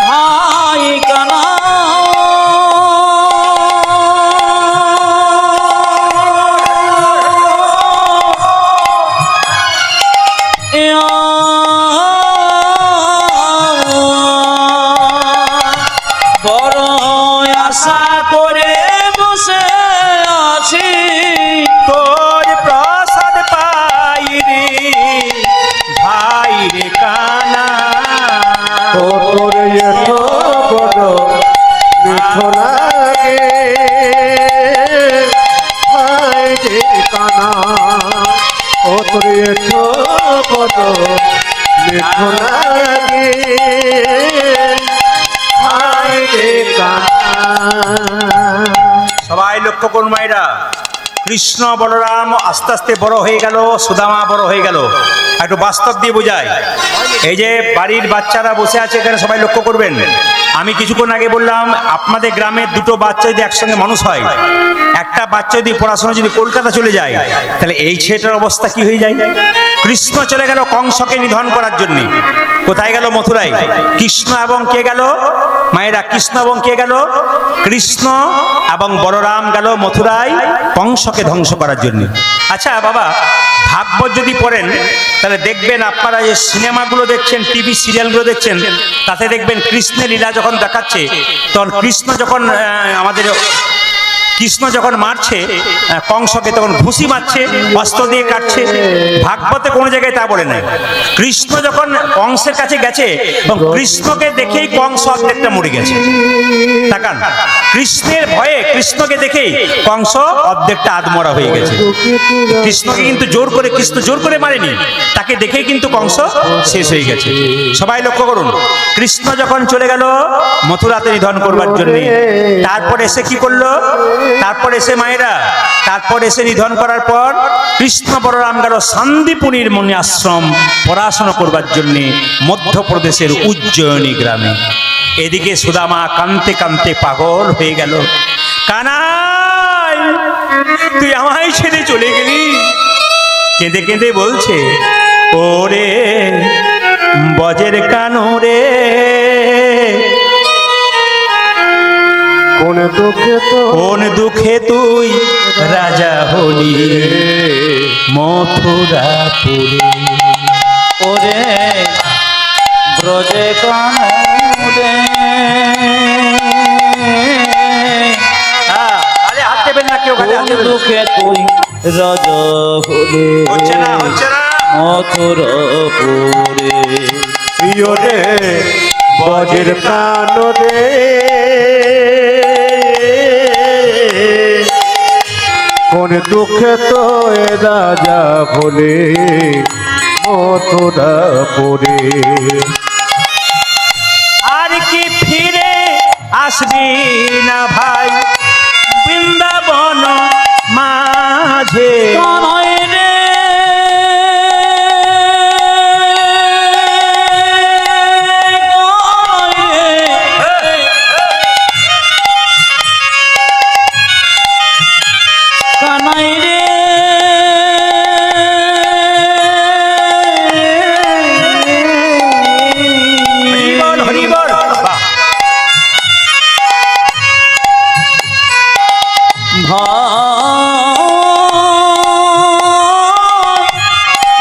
ভাই কানা। বড় আশা করে বসে আছি, তোর প্রসাদ পাই রে ভাই রে কানা। ও তোর এঠো বড় মিঠো লাগে ভাই রে কানা। ও তোর এঠো বড় মিঠো লাগে ভাই রে কানা। সবাই লক্ষ্য করুন মায়েরা, কৃষ্ণ বলরাম আস্তে আস্তে বড় হয়ে গেল, সুদামা বড় হয়ে গেল। একটু বাস্তব দিয়ে বোঝায়। এই যে বাড়ির বাচ্চারা বসে আছে এখানে, সবাই লক্ষ্য করবেন। আমি কিছুক্ষণ আগে বললাম আপনাদের গ্রামের দুটো বাচ্চা যদি একসঙ্গে মানুষ হয়, একটা বাচ্চা যদি পড়াশোনা যদি কলকাতা চলে যায়, তাহলে এই ছেলেটার অবস্থা কি হয়ে যায়? কৃষ্ণ চলে গেল কংসকে নিধন করার জন্য, কোথায় গেল? মথুরায়। কৃষ্ণ এবং কে গেল মায়েরা? কৃষ্ণ এবং কে গেল? কৃষ্ণ এবং বলরাম গেল মথুরায় কংসকে ধ্বংস করার জন্য। আচ্ছা বাবা, ভাগবত যদি পড়েন তাহলে দেখবেন, আপনারা যে সিনেমাগুলো দেখছেন, টিভি সিরিয়ালগুলো দেখছেন, তাতে দেখবেন কৃষ্ণের লীলা যখন দেখাচ্ছে, তখন কৃষ্ণ যখন মারছে কংসকে, তখন ঘুষি মারছে, অস্ত্র দিয়ে কাটছে। ভাগবতে কোনো জায়গায় তা বলে নাই। কৃষ্ণ যখন কংসের কাছে গেছে, এবং কৃষ্ণকে দেখেই কংস অর্ধেকটা মরে গেছে। তাকান, কৃষ্ণের ভয়ে, কৃষ্ণকে দেখেই কংস অর্ধেকটা আধমরা হয়ে গেছে। কৃষ্ণকে কিন্তু কৃষ্ণ জোর করে মারেনি, তাকে দেখেই কিন্তু কংস শেষ হয়ে গেছে। সবাই লক্ষ্য করুন, কৃষ্ণ যখন চলে গেল মথুরাতে নিধন করবার জন্য, তারপর এসে কি করলো? তারপর এসে মায়েরা, তারপর এসে নিধন করার পর কৃষ্ণ বলরাম গেল শান্তিপুরীর মুনি আশ্রম পড়াশোনা করবার জন্য মধ্যপ্রদেশের উজ্জয়িনী গ্রামে। এদিকে সুদামা কাঁদতে কাঁদতে পাগল হয়ে গেল। কানাই, তুই আমায় ছেড়ে চলে গেলি। কেঁদে কেঁদে বলছে, ওরে বজের কানুরে, কোন দুঃখে তুই রাজা হলি মথুরাপুরে। ওরে ব্রজে কানুরে, আরে হাত দেবেন না কেউ, কোন দুঃখে তুই রাজা হলে হচ্ছে না, হচ্ছে না। মথুরাপুরে। ইয়ো রে বজের প্রাণ রে কোন দুঃখে তো এ রাজা বলে মথুরা পড়ে আর কি ফিরে আসবি না ভাই বৃন্দাবন মাঝে কানাই রে কানাই রে হরিবল হরিবল বাহ।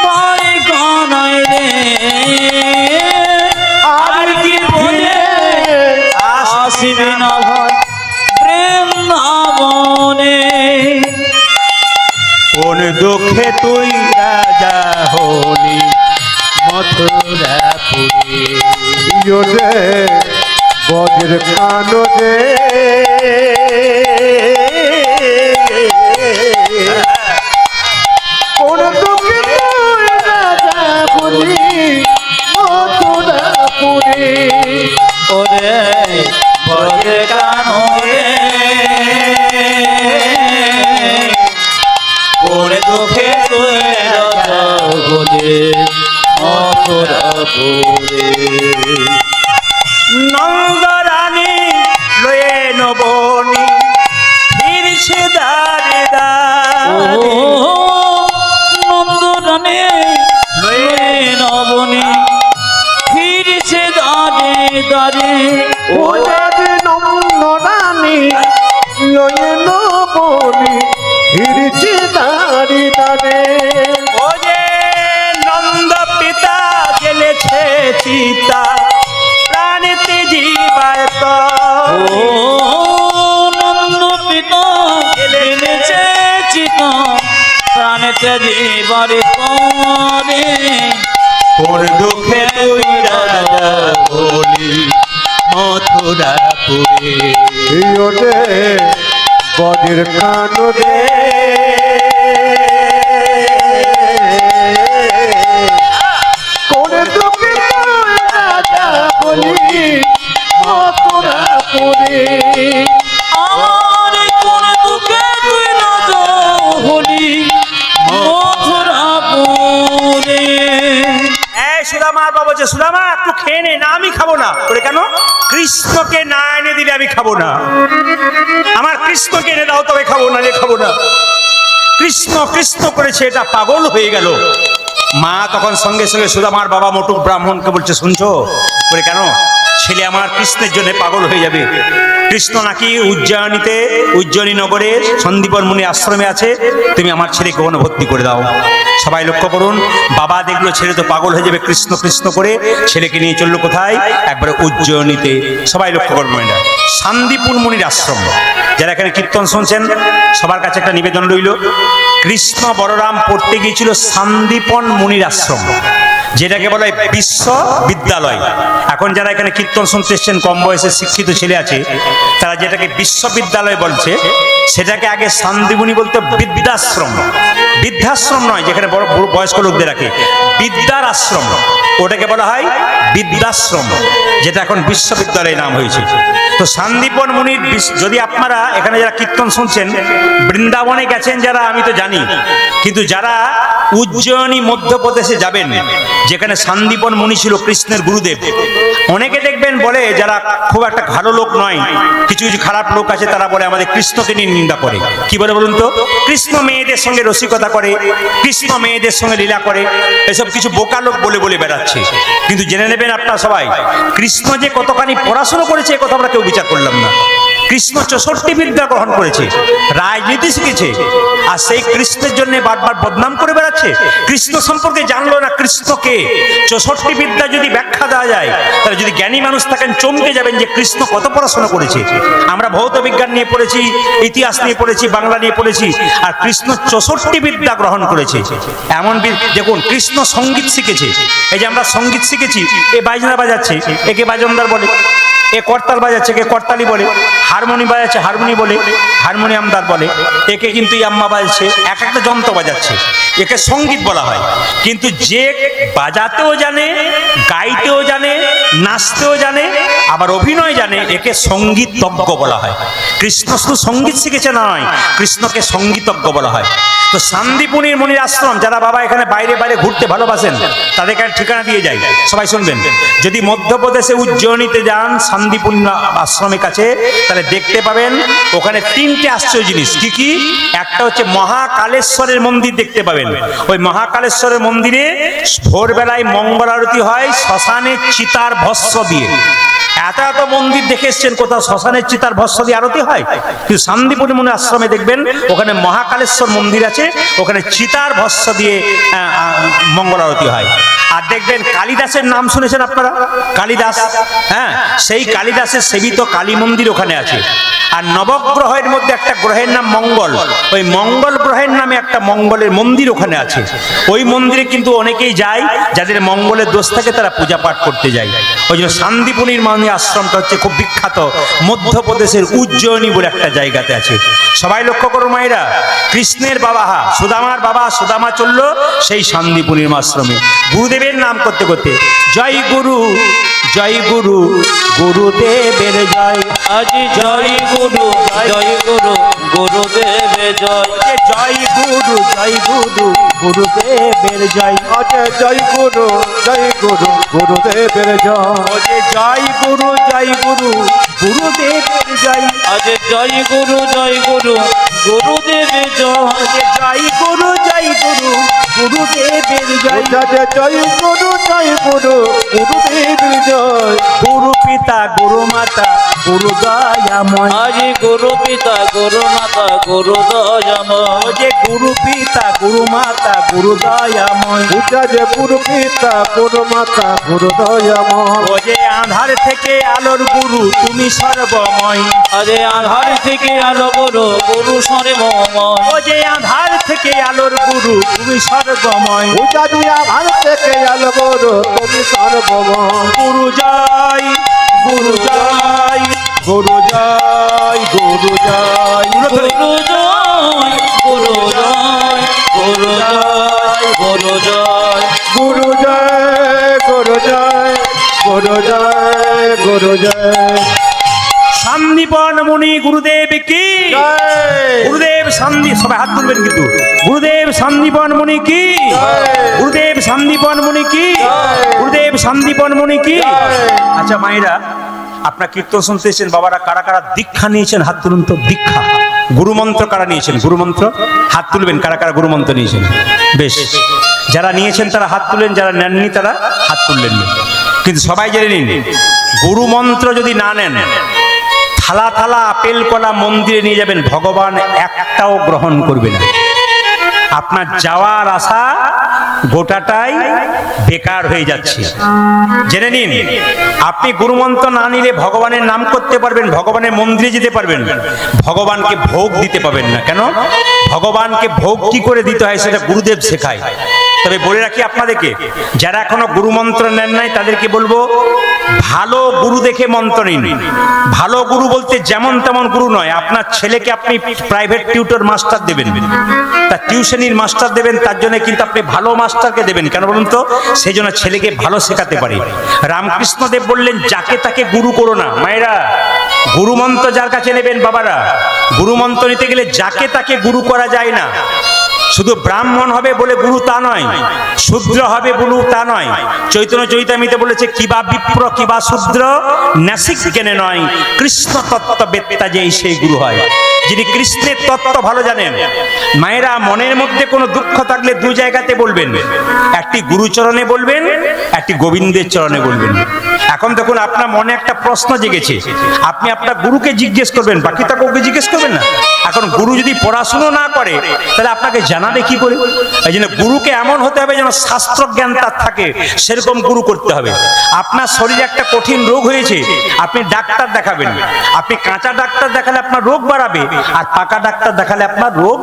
ভাই কানাই রে আর কি বলে আসিবি না ভাই বৃন্দাবনে কোন দুঃখে তুই রাজা হলি মথুরাপুরে ইয়ো রে বজের প্রাণ রে কোন দুঃখে তুই রাজা বলি মথুরা পুরী ওরে বজে কানো রে ওরে দুঃখে তুই রাজা বলে মথুরাপুরে নন্দরানী লয়ে নবনী ফিরছে দারে ও দারে নন্দরানে লয়ে নবনী ফিরছে দারে দারে ও রাজে নন্দরানী লয়ে নবনী ফিরছে দাঁড়ি দাঁড়ে ও যে নন্দ পিতা গেলেছে চিতা প্রাণীতে জীবায় তো ও নন্দ পিতা গেলেছে চিতা প্রাণেতে জীবারে পরে কোন দুঃখে তুই রাজা হলি মথুরাপুরে ইয়ো রে বজের প্রাণ রে কোন দুঃখে তুই রাজা বলি মথুরা পুরী আর কোন দুঃখে তুই রাজা হলি মথুরাপুরে এই সুদামার বাবা যে সুদামা একটু খেয়ে নে না আমি খাবো না বলে কেন কৃষ্ণকে না এনে দিলে আমি খাবো না আমার কৃষ্ণকে এনে দাও তবে খাবো না রে খাবো না কৃষ্ণ কৃষ্ণ করেছে এটা পাগল হয়ে গেল মা তখন সঙ্গে সঙ্গে সুদামার বাবা মোটুক ব্রাহ্মণকে বলছে শুনছো বলে কেন ছেলে আমার কৃষ্ণের জন্য পাগল হয়ে যাবে কৃষ্ণ নাকি উজ্জয়িনী নগরে সন্দীপন মুনি আশ্রমে আছে তুমি আমার ছেলেকে ওখানে ভর্তি করে দাও সবাই লক্ষ্য করুন বাবা দেখলো ছেলে তো পাগল হয়ে যাবে কৃষ্ণ কৃষ্ণ করে ছেলেকে নিয়ে চললো কোথায় একবারে উজ্জয়িনীতে সবাই লক্ষ্য করবেন এটা শান্তিপুর মুনির আশ্রম যারা এখানে কীর্তন শুনছেন সবার কাছে একটা নিবেদন রইল কৃষ্ণ বলরাম পড়তে গিয়েছিল শান্তিপন মুনির আশ্রম যেটাকে বলা হয় বিশ্ববিদ্যালয় এখন যারা এখানে কীর্তন শুনতে এসছেন কম বয়সে শিক্ষিত ছেলে আছে তারা যেটাকে বিশ্ববিদ্যালয় বলছে সেটাকে আগে শান্তিমুনি বলতে বৃদ্ধাশ্রম বৃদ্ধাশ্রম নয় যেখানে বড় বয়স্ক লোকদের রাখে বিদ্যার আশ্রম ওটাকে বলা হয় বিদ্যাশ্রম যেটা এখন বিশ্ববিদ্যালয় নাম হয়েছে তো শান্তিপন মুনির যদি আপনারা এখানে যারা কীর্তন শুনছেন বৃন্দাবনে গেছেন যারা আমি তো জানি কিন্তু যারা উজ্জয়িনী মধ্যপ্রদেশে যাবেন যেখানে শান্তিপন মুনি ছিল কৃষ্ণের গুরুদেব অনেকে দেখবেন বলে যারা খুব একটা ভালো লোক নয় কিছু কিছু খারাপ লোক আছে তারা বলে আমাদের কৃষ্ণকে নিয়ে নিন্দা করে কি বলে বলুন তো কৃষ্ণ মেয়েদের সঙ্গে রসিকতা করে কৃষ্ণ মেয়েদের সঙ্গে লীলা করে এসব কিছু বোকা লোক বলে বলে বেড়াচ্ছে কিন্তু জেনে নেবেন আপনারা সবাই কৃষ্ণ যে কতখানি পড়াশোনা করেছে এ কথা আমরা কেউ বিচার করলাম না কৃষ্ণ 64 বিদ্যা গ্রহণ করেছে রাজনীতি শিখেছে আর সেই কৃষ্ণের জন্য বারবার বদনাম করে বেড়াচ্ছে। কৃষ্ণ সম্পর্কে জানলো না কৃষ্ণকে। 64 বিদ্যা যদি ব্যাখ্যা দেওয়া যায়, তাহলে যদি জ্ঞানী মানুষ থাকেন চমকে যাবেন যে কৃষ্ণ কত পড়াশোনা করেছে। আমরা ভৌত বিজ্ঞান নিয়ে পড়েছি, ইতিহাস নিয়ে পড়েছি, বাংলা নিয়ে পড়েছি, আর কৃষ্ণ 64 বিদ্যা গ্রহণ করেছে। এমন দেখুন, কৃষ্ণ সঙ্গীত শিখেছে। এই যে আমরা সঙ্গীত শিখেছি, এ বাজনা বাজাচ্ছে, একে বাজনদার বলে। এ করতাল বাজাচ্ছে, কে করতালি বলে। হারমোনি বাজাচ্ছে, হারমোনি বলে, হারমোনিয়ামদার বলে। একে কিন্তু ইয়াম্মা বাজাচ্ছে, এক একটা যন্ত্র বাজাচ্ছে, একে সঙ্গীত বলা হয়। কিন্তু যে বাজাতেও জানে, গাইতেও জানে, নাচতেও জানে, আবার অভিনয় জানে, একে সঙ্গীতজ্ঞ বলা হয়। কৃষ্ণ শুধু সঙ্গীত শিখেছে নয়, কৃষ্ণকে সঙ্গীতজ্ঞ বলা হয়। তো শান্তিপুরীর মুনির আশ্রম, যারা বাবা এখানে বাইরে বাইরে ঘুরতে ভালোবাসেন, তাদেরকে ঠিকানা দিয়ে যায়, সবাই শুনবেন। যদি মধ্যপ্রদেশে উজ্জয়িনীতে যান শান্তিপুর আশ্রমের কাছে, তাহলে দেখতে পাবেন ওখানে 3টে আশ্চর্য জিনিস। কি কি? একটা হচ্ছে মহাকালেশ্বরের মন্দির দেখতে পাবেন। ওই মহাকালেশ্বরের মন্দিরে ভোরবেলায় মঙ্গল আরতি হয় শ্মশানের চিতার ভস্ম দিয়ে। এত এত মন্দির দেখে এসছেন, কোথাও শ্মশানের চিতার ভস্ম দিয়ে আরতি হয়? কিন্তু শান্তিপুরী মুনির আশ্রমে দেখবেন ওখানে মহাকালেশ্বর মন্দির আছে, ওখানে চিতার ভস্ম দিয়ে মঙ্গল আরতি হয়। আর দেখবেন কালিদাসের নাম শুনেছেন আপনারা? কালিদাস, হ্যাঁ, সেই কালিদাসের সেবিত কালী মন্দির ওখানে আছে। আর নবগ্রহের মধ্যে একটা গ্রহের নাম মঙ্গল, ওই মঙ্গল গ্রহের নামে একটা মঙ্গলের মন্দির ওখানে আছে। ওই মন্দিরে কিন্তু অনেকেই যায়, যাদের মঙ্গলের দোষ থাকে তারা পূজা পাঠ করতে যায়। ওই জন্য শান্তিপুরীর মুনির আশ্রমটা হচ্ছে খুব বিখ্যাত, মধ্যপ্রদেশের উজ্জয়িনী বলে একটা জায়গাতে আছে। সবাই লক্ষ্য করো মায়েরা, কৃষ্ণের বাবা সুদামার বাবা সুদামা চললো সেই শান্তিপুরীর আশ্রমে গুরুদেবের নাম করতে করতে। জয় গুরু, জয় গুরু, গুরুদেবের জয়। আজি জয় গুরু, জয় গুরু, গুরুদেবে জয়। জয় গুরু, জয় গুরু, গুরুদেবের জয়। জয় গুরু, জয় গুরু, গুরুদেবের জয়। জয় গুরু, জয় গুরু, গুরুদেবের জয়। আজ জয় গুরু, জয় গুরু, গুরুদেবে জয়। জয় গুরু, জয় গুরু, গুরুদেবের জয়। জয় গুরু, জয় গুরু, গুরুদেবের জয়। গুরু পিতা, গুরু মাতা, গুরু দয়াময়। আজি গুরু পিতা, গুরু মাতা, গুরু দয়াময়। যে গুরু পিতা, গুরু মাতা, গুরু দয়াময়। যে গুরু পিতা, গুরু মাতা, গুরু দয়াময়। ও যে আধার থেকে আলোর গুরু, তুমি সর্বময়। আরে আধার থেকে আলো গুরু, গুরু সর্বময়। ও যে আধার থেকে আলোর গুরু, তুমি সর্বময়। পূজা দিয়া ভারত থেকে আলো গুরু, তুমি সর্বময়। গুরু জয়, গুরু জয়, গুরু জয়, গুরু জয়। গুরু জয়, গুরু জয়, গুরু জয়, গুরু জয়। গুরু জয়, গুরু জয়, গুরু জয়, গুরু জয়। শান্তিপন মুনি গুরুদেব কি জয়। গুরুদেব শান্তি, সবাই হাত তুলবেন কিন্তু। গুরুদেব শান্তিপন মুনি কি গুরুদেব শান্তিপন মুনি কি গুরুদেব শান্তিপন মুনি কি। আচ্ছা মায়েরা, আপনার কীর্তন শুনতে এসেছেন, বাবারা কারা কারা দীক্ষা নিয়েছেন হাত তুলুন তো। দীক্ষা, গুরুমন্ত্র কারা নিয়েছেন? গুরুমন্ত্র হাত তুলবেন, কারা কারা গুরুমন্ত্র নিয়েছেন? বেশ, যারা নিয়েছেন তারা হাত তুলেন, যারা নেননি তারা হাত তুললেন না। কিন্তু সবাই জেনে নিন, গুরুমন্ত্র যদি না নেন, থালা থালা আপেল কলা মন্দিরে নিয়ে যাবেন, ভগবান একটাও গ্রহণ করবে না। আপনার যাওয়ার আশা গোটাটাই বেকার হয়ে যাচ্ছে। জেনে নিন, আপনি গুরুমন্ত্র না নিলে ভগবানের নাম করতে পারবেন, ভগবানের মন্দিরে যেতে পারবেন, ভগবানকে ভোগ দিতে পারবেন না। কেন? ভগবানকে ভোগ কি করে দিতে হয় সেটা গুরুদেব শেখায়। তবে বলে রাখি আপনাদেরকে, যারা এখনো গুরুমন্ত্র নেন নাই তাদেরকে বলবো, ভালো গুরু দেখে মন্ত্র নিন। ভালো গুরু বলতে যেমন তেমন গুরু নয়। আপনার ছেলেকে আপনি প্রাইভেট টিউটর মাস্টার দেবেন, তার টিউশনির মাস্টার দেবেন, তার জন্য কিন্তু আপনি ভালো মাস্টারকে দেবেন। কেন বলুন তো? সেই জন্য ছেলেকে ভালো শেখাতে পারে। রামকৃষ্ণদেব বললেন, যাকে তাকে গুরু করো না। মায়েরা, গুরুমন্ত্র যার কাছে নেবেন বাবারা, গুরুমন্ত্র নিতে গেলে যাকে তাকে গুরু করা যায় না। শুধু ব্রাহ্মণ হবে বলে গুরু তা নয়, শূদ্র হবে গুরু তা নয়। চৈতন্য চৈতামিতে বলেছে, কিবা বিপ্র কিবা শূদ্র, নাসিক জ্ঞানে নয়, কৃষ্ণ তত্ত্ব বেত্তা যেই সেই গুরু হয়, যিনি কৃষ্ণের তত্ত্ব ভালো জানেন। মায়েরা, মনের মধ্যে কোনো দুঃখ থাকলে দু জায়গাতে বলবেন, একটি গুরুচরণে বলবেন, একটি গোবিন্দের চরণে বলবেন। এখন দেখুন, আপনার মনে একটা প্রশ্ন জেগেছে, আপনি আপনার গুরুকে জিজ্ঞেস করবেন, বাকি তো কাউকে জিজ্ঞেস করবেন না। এখন গুরু যদি পড়াশুনো না করে তাহলে আপনাকে জানাবে কি করে? এই জন্য গুরুকে এমন হতে হবে যেন শাস্ত্র জ্ঞান তার থাকে, সেরকম গুরু করতে হবে। আপনার শরীরে একটা কঠিন রোগ হয়েছে, আপনি ডাক্তার দেখাবেন। আপনি কাঁচা ডাক্তার দেখালে আপনার রোগ বাড়াবে, আর পাকা ডাক্তার দেখালে আপনার রোগ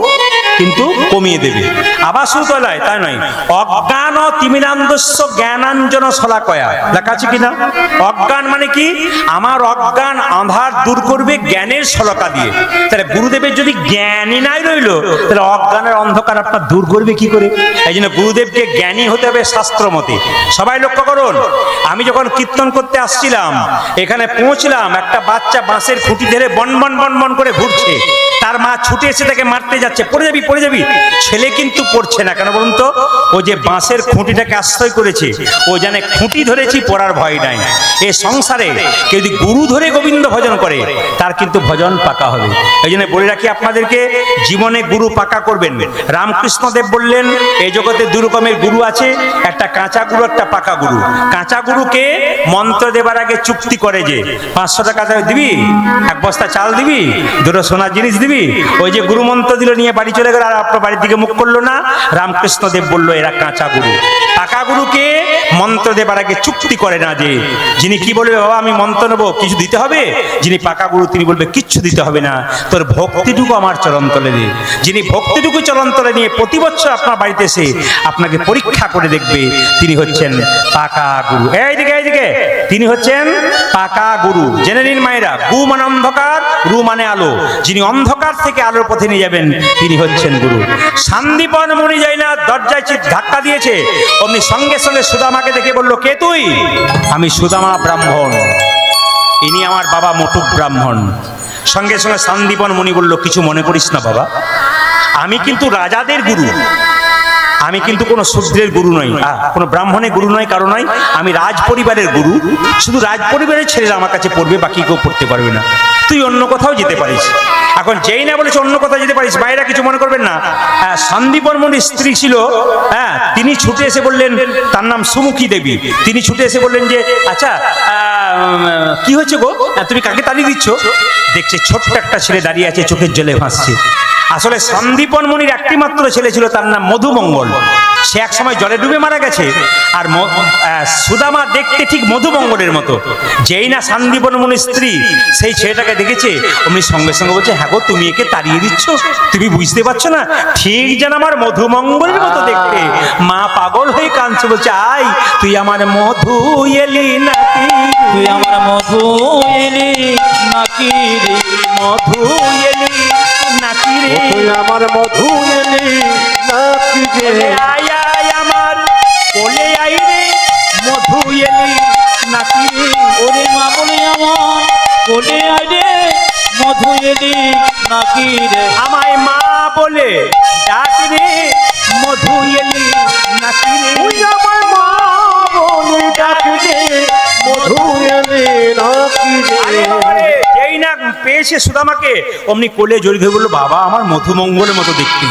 কিন্তু কমিয়ে দেবে। আবার শুরু নয়, তাই নয়, অজ্ঞান ও তিমিরান্ধস্য জ্ঞানাঞ্জন শলাকয়া লেখা আছে কিনা? অজ্ঞান মানে কি? আমার অজ্ঞান আঁধার দূর করবে জ্ঞানের শলাকা দিয়ে। তাহলে গুরুদেবের যদি জ্ঞানই নাই রইল, তাহলে অজ্ঞানের অন্ধকার আপনার দূর করবে কি করে? এই জন্য গুরুদেবকে জ্ঞানী হতে হবে শাস্ত্র মতে। সবাই লক্ষ্য করুন, আমি যখন কীর্তন করতে আসছিলাম, এখানে পৌঁছলাম, একটা বাচ্চা বাঁশের খুঁটি ধরে বন বন বন বন করে ঘুরছে। তার মা ছুটে এসে তাকে মারতে যাচ্ছে, পড়ে যাবি পড়ে যাবি। ছেলে কিন্তু পড়ছে না, কেন বলুন তো? ও যে বাঁশের খুঁটিটাকে আশ্রয় করেছে, ও জানে খুঁটি ধরেছি, পড়ার ভয় নাই। এ সংসারে কেউ যদি গুরু ধরে গোবিন্দ ভজন করে, তার কিন্তু ভজন পাকা হবে। এই জন্য বলে রাখি আপনাদেরকে, জীবনে গুরু পাকা করবেন। রামকৃষ্ণদেব বললেন, এই জগতে দু রকমের গুরু আছে, একটা কাঁচা গুরু, একটা পাকা গুরু। কাঁচা গুরুকে মন্ত্র দেবার আগে চুক্তি করে যে 500 টাকা দিবি, এক বস্তা চাল দিবি, দুটো সোনার জিনিস দিবি। ওই যে গুরু মন্ত্র দিল, নিয়ে বাড়ি চলে গেল, আর আপনার বাড়ির দিকে মুখ করলো না। রামকৃষ্ণদেব বললো, এরা কাঁচা গুরু। পাকা গুরুকে মন্ত্র দেবার আগে চুক্তি করে না, যে যিনি কি বলবে, বাবা আমি মন্ত্র নেবো, কিছু দিতে হবে? যিনি পাকা গুরু তিনি বলবে, কিচ্ছু দিতে হবে না, তোর ভক্তিটুকু আমার চরণ তলে দে। যিনি ভক্তিটুকু চরণ তলে নিয়ে প্রতি বছর আপনার বাড়িতে এসে আপনাকে পরীক্ষা করে দেখবে, তিনি হচ্ছেন পাকা গুরু। এইদিকে এইদিকে, তিনি হচ্ছেন পাকা গুরু। জেনে নিন মায়েরা, গু মানে অন্ধকার, রু মানে আলো। যিনি অন্ধকার থেকে আলোর পথে নিয়ে যাবেন, তিনি হচ্ছেন গুরু। শান্তিপন মুনি যাই না, দরজায় ধাক্কা দিয়েছে, অমনি সঙ্গে সঙ্গে সুদামাকে দেখে বলল, কে তুই? আমি সুদামা ব্রাহ্মণ, ইনি আমার বাবা মটুক ব্রাহ্মণ। সঙ্গে সঙ্গে শান্তিপন মুনি বলল, কিছু মনে করিস না বাবা, আমি কিন্তু রাজাদের গুরু, আমি কিন্তু কোনো শূদ্রের গুরু নই, কোনো ব্রাহ্মণের গুরু নয়, কারণ নয়, আমি রাজ পরিবারের গুরু। শুধু রাজ পরিবারের ছেলেরা আমার কাছে পড়বে, বাকি কেউ পড়তে পারবে না। তুই অন্য কোথাও যেতে পারিস। এখন যেই না বলেছে অন্য কোথাও যেতে পারিস, বাইরে কিছু মনে করবেন না। শান্তিপন মুনির স্ত্রী ছিল, তিনি ছুটে এসে বললেন, তার নাম সুমুখী দেবী। তিনি ছুটে এসে বললেন যে, আচ্ছা কি হয়েছে গো, তুমি কাকে তাড়িয়ে দিচ্ছ? দেখছে ছোট্ট একটা ছেলে দাঁড়িয়ে আছে, চোখের জলে ভাসছে। আসলে শান্তিপন মুনির একটি মাত্র ছেলে ছিল, তার নাম মধুমঙ্গল। সে এক সময় জলে ডুবে মারা গেছে। আর সুদামা দেখতে ঠিক মধুমঙ্গলের মতো। যেই না শান্তিপন মুনির স্ত্রী সেই ছেলেটাকে দেখেছে, অমনি সঙ্গে সঙ্গে বলছে, হ্যাঁ গো, তুমি একে তাড়িয়ে দিচ্ছ, তুমি বুঝতে পারছো না, ঠিক যেন আমার মধুমঙ্গলের মতো দেখতে। মা পাগল হয়ে কাঁদছে, বলছে, আই তুই আমার মধু এলি নাকি, তুই আমার মধু এলি নাকি রে, মধু এলি নাকি রে, তুই আমার মধু এলি নাকি রে, আয় আয় আমার কোলে আই রে, মধু এলি নাকি রে। ওরে মা বলে আমার কোলে আয় রে, মধু এলি নাকি রে। আমায় মা বলে ডাক রে, মধু এলি নাকি রে। তুই আমার মা বলে ডাক রে, মধু এলি নাকি আরে রে। বাবারে, যেই না পেয়েছে সুদামাকে, অমনি কোলে জড়িয়ে ধরে বললো, বাবা আমার মধুমঙ্গলের মতো দেখতে।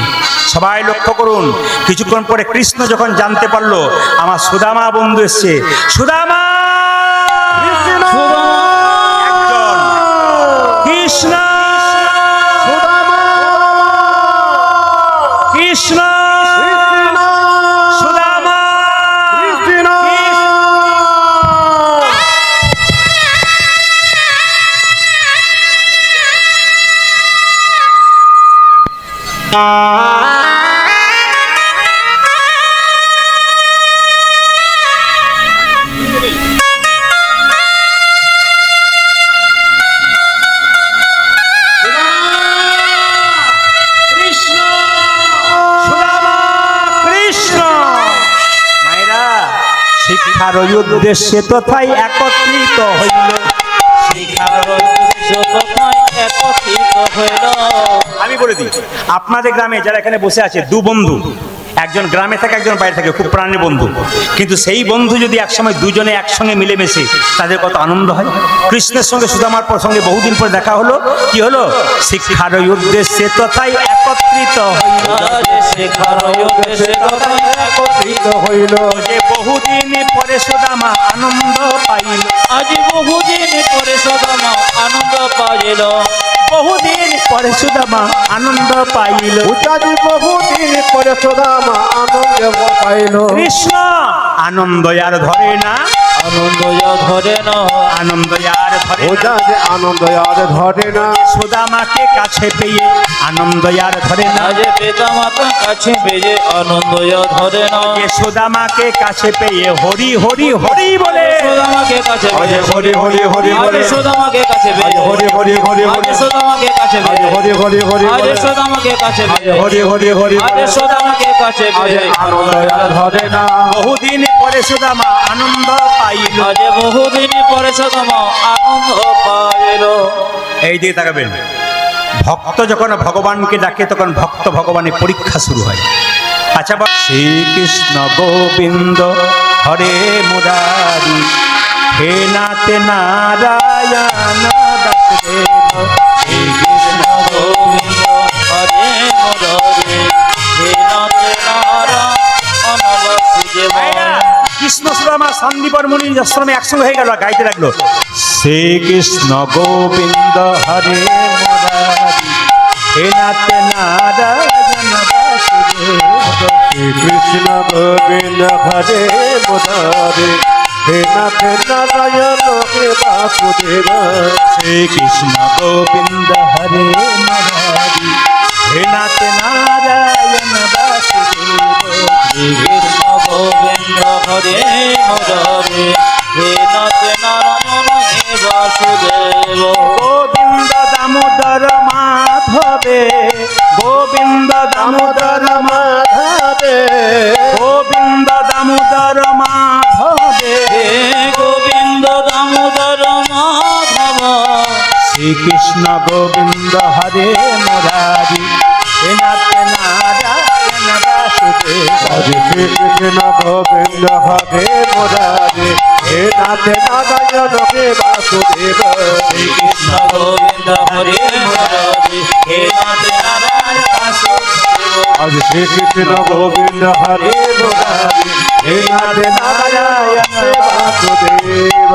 সবাই লক্ষ্য করুন, কিছুক্ষণ পরে কৃষ্ণ যখন জানতে পারলো আমার সুদামা বন্ধু এসছে, সুদামা একজন, কৃষ্ণ কৃষ্ণ সুদামা শিক্ষার উদ্দেশ্যে তথায় একত্রিত হইল। আমি বলে দিই, আপনাদের গ্রামে যারা এখানে বসে আছে, দু বন্ধু, একজন গ্রামে থাকে, একজন বাইরে থাকে, খুব প্রাণের বন্ধু, কিন্তু সেই বন্ধু যদি একসময় দুজনে একসঙ্গে মিলেমিশে, তাদের কত আনন্দ হয়। কৃষ্ণের সঙ্গে সুদামার সঙ্গে বহুদিন পরে দেখা হলো, কি হলো? শিক্ষার উদ্দেশ্যে তথায় একত্রিত হইল। যে বহুদিন পরে সুদামা আনন্দ পাইল, আজ বহুদিন পরে সুদামা আনন্দ পাইল। বহুদিন পরে সুদামা আনন্দ পাইল। উচাজি বহুদিন পরে সুদামা আনন্দ পাইল। কৃষ্ণ আনন্দ আর ধরে না, আনন্দ ধরে না, আনন্দ আর ধরে না। উচাজি আনন্দ আর ধরে না। সুদামাকে কাছে পেয়ে আনন্দ আর ধরে না। আজ পিতা মাতা কাছে বেজে আনন্দ ধরে না। সুদামাকে কাছে পেয়ে হরি হরি হরি বলে, সুদামাকে কাছে আজ বেজে হরি হরি হরি আজ বলে। সুদামাকে কাছে আজ বেজে হরি হরি হরি আজ বলে। সুদামাকে কাছে আজ বেজে হরি হরি হরি আজ বলে। সুদামাকে কাছে বেজে হরি হরি হরি আজ বলে। সুদামাকে কাছে আজ বেজে আনন্দ আর ধরে না। বহুদিন পরে সুদামা আনন্দ পাইল। আজ বহুদিন পরে সুদামা আনন্দ পাইল। এই দিকে তাকাবেন, ভক্ত যখন ভগবানকে ডাকে তখন ভক্ত ভগবানের পরীক্ষা শুরু হয়। আচ্ছা, শ্রীকৃষ্ণ গোবিন্দ হরে মুরারি, হে নাথ নারায়ণ বাসুদেব। কৃষ্ণ গোবিন্দ হরে মুরারি, হে নাথ নারায়ণ বাসুদেব। কৃষ্ণ সুদামা সন্দীপর মুনির আশ্রমে একসঙ্গে হয়ে গেল, গাইতে লাগলো শ্রীকৃষ্ণ গোবিন্দ হরে মুরারি, হে নাথ নারায়ণ বাসুদেব। কৃষ্ণ গোবিন্দ হরে মুরারি, হে নাথ নারায়ণ বাসুদেব। শ্রীকৃষ্ণ গোবিন্দ হরে মুরারি, হে নাথ নারায়ণ বাসুদেব। কৃষ্ণ গোবিন্দ হরে মুরারি, হে নাথ নারায়ণ হে বাসুদেব। গোবিন্দ দামোদর মাধবে, গোবিন্দ দামোদর মাধবে, গোবিন্দ দামোদর মাধবে। হে গোবিন্দ দামোদর মাধব। শ্রীকৃষ্ণ গোবিন্দ হরে মুরারি, হে নাথ নারায়ণ বাসুদেব। হরে কৃষ্ণ গোবিন্দ হরে মুরারি, হে নাথ নারায়ণ বাসুদেব। কৃষ্ণ গোবিন্দ হরে মুরারি, হে নাথ নারায়ণ বাসুদেব। হরে কৃষ্ণ গোবিন্দ হরে মুরারি, হে নাথ নারায়ণ বাসুদেব।